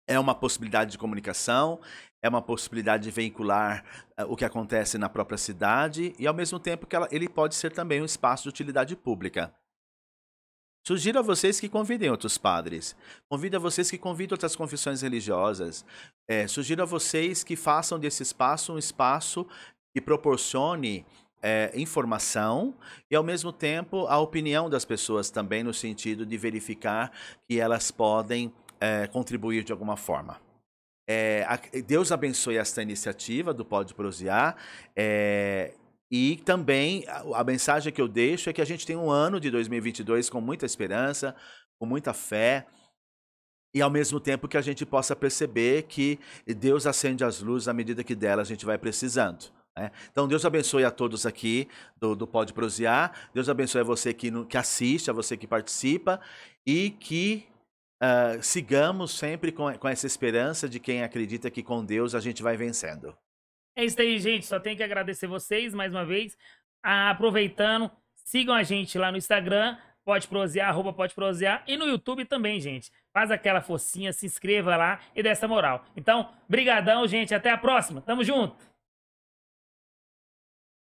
é uma possibilidade de comunicação, é uma possibilidade de veicular o que acontece na própria cidade e, ao mesmo tempo, que ele pode ser também um espaço de utilidade pública. Sugiro a vocês que convidem outros padres. Convido a vocês que convidem outras confissões religiosas. Sugiro a vocês que façam desse espaço um espaço que proporcione informação e, ao mesmo tempo, a opinião das pessoas também, no sentido de verificar que elas podem contribuir de alguma forma. Deus abençoe esta iniciativa do Pode Prosear. E também a mensagem que eu deixo é que a gente tem um ano de 2022 com muita esperança, com muita fé, e ao mesmo tempo que a gente possa perceber que Deus acende as luzes à medida que dela a gente vai precisando. Né? Então Deus abençoe a todos aqui do Pode Prosear, Deus abençoe a você que assiste, a você que participa, e que sigamos sempre com essa esperança de quem acredita que com Deus a gente vai vencendo.
É isso aí, gente. Só tenho que agradecer vocês mais uma vez. Aproveitando, sigam a gente lá no Instagram, Pode Prosear, @Pode Prosear, e no YouTube também, gente. Faz aquela focinha, se inscreva lá e dê essa moral. Então, brigadão, gente. Até a próxima. Tamo junto.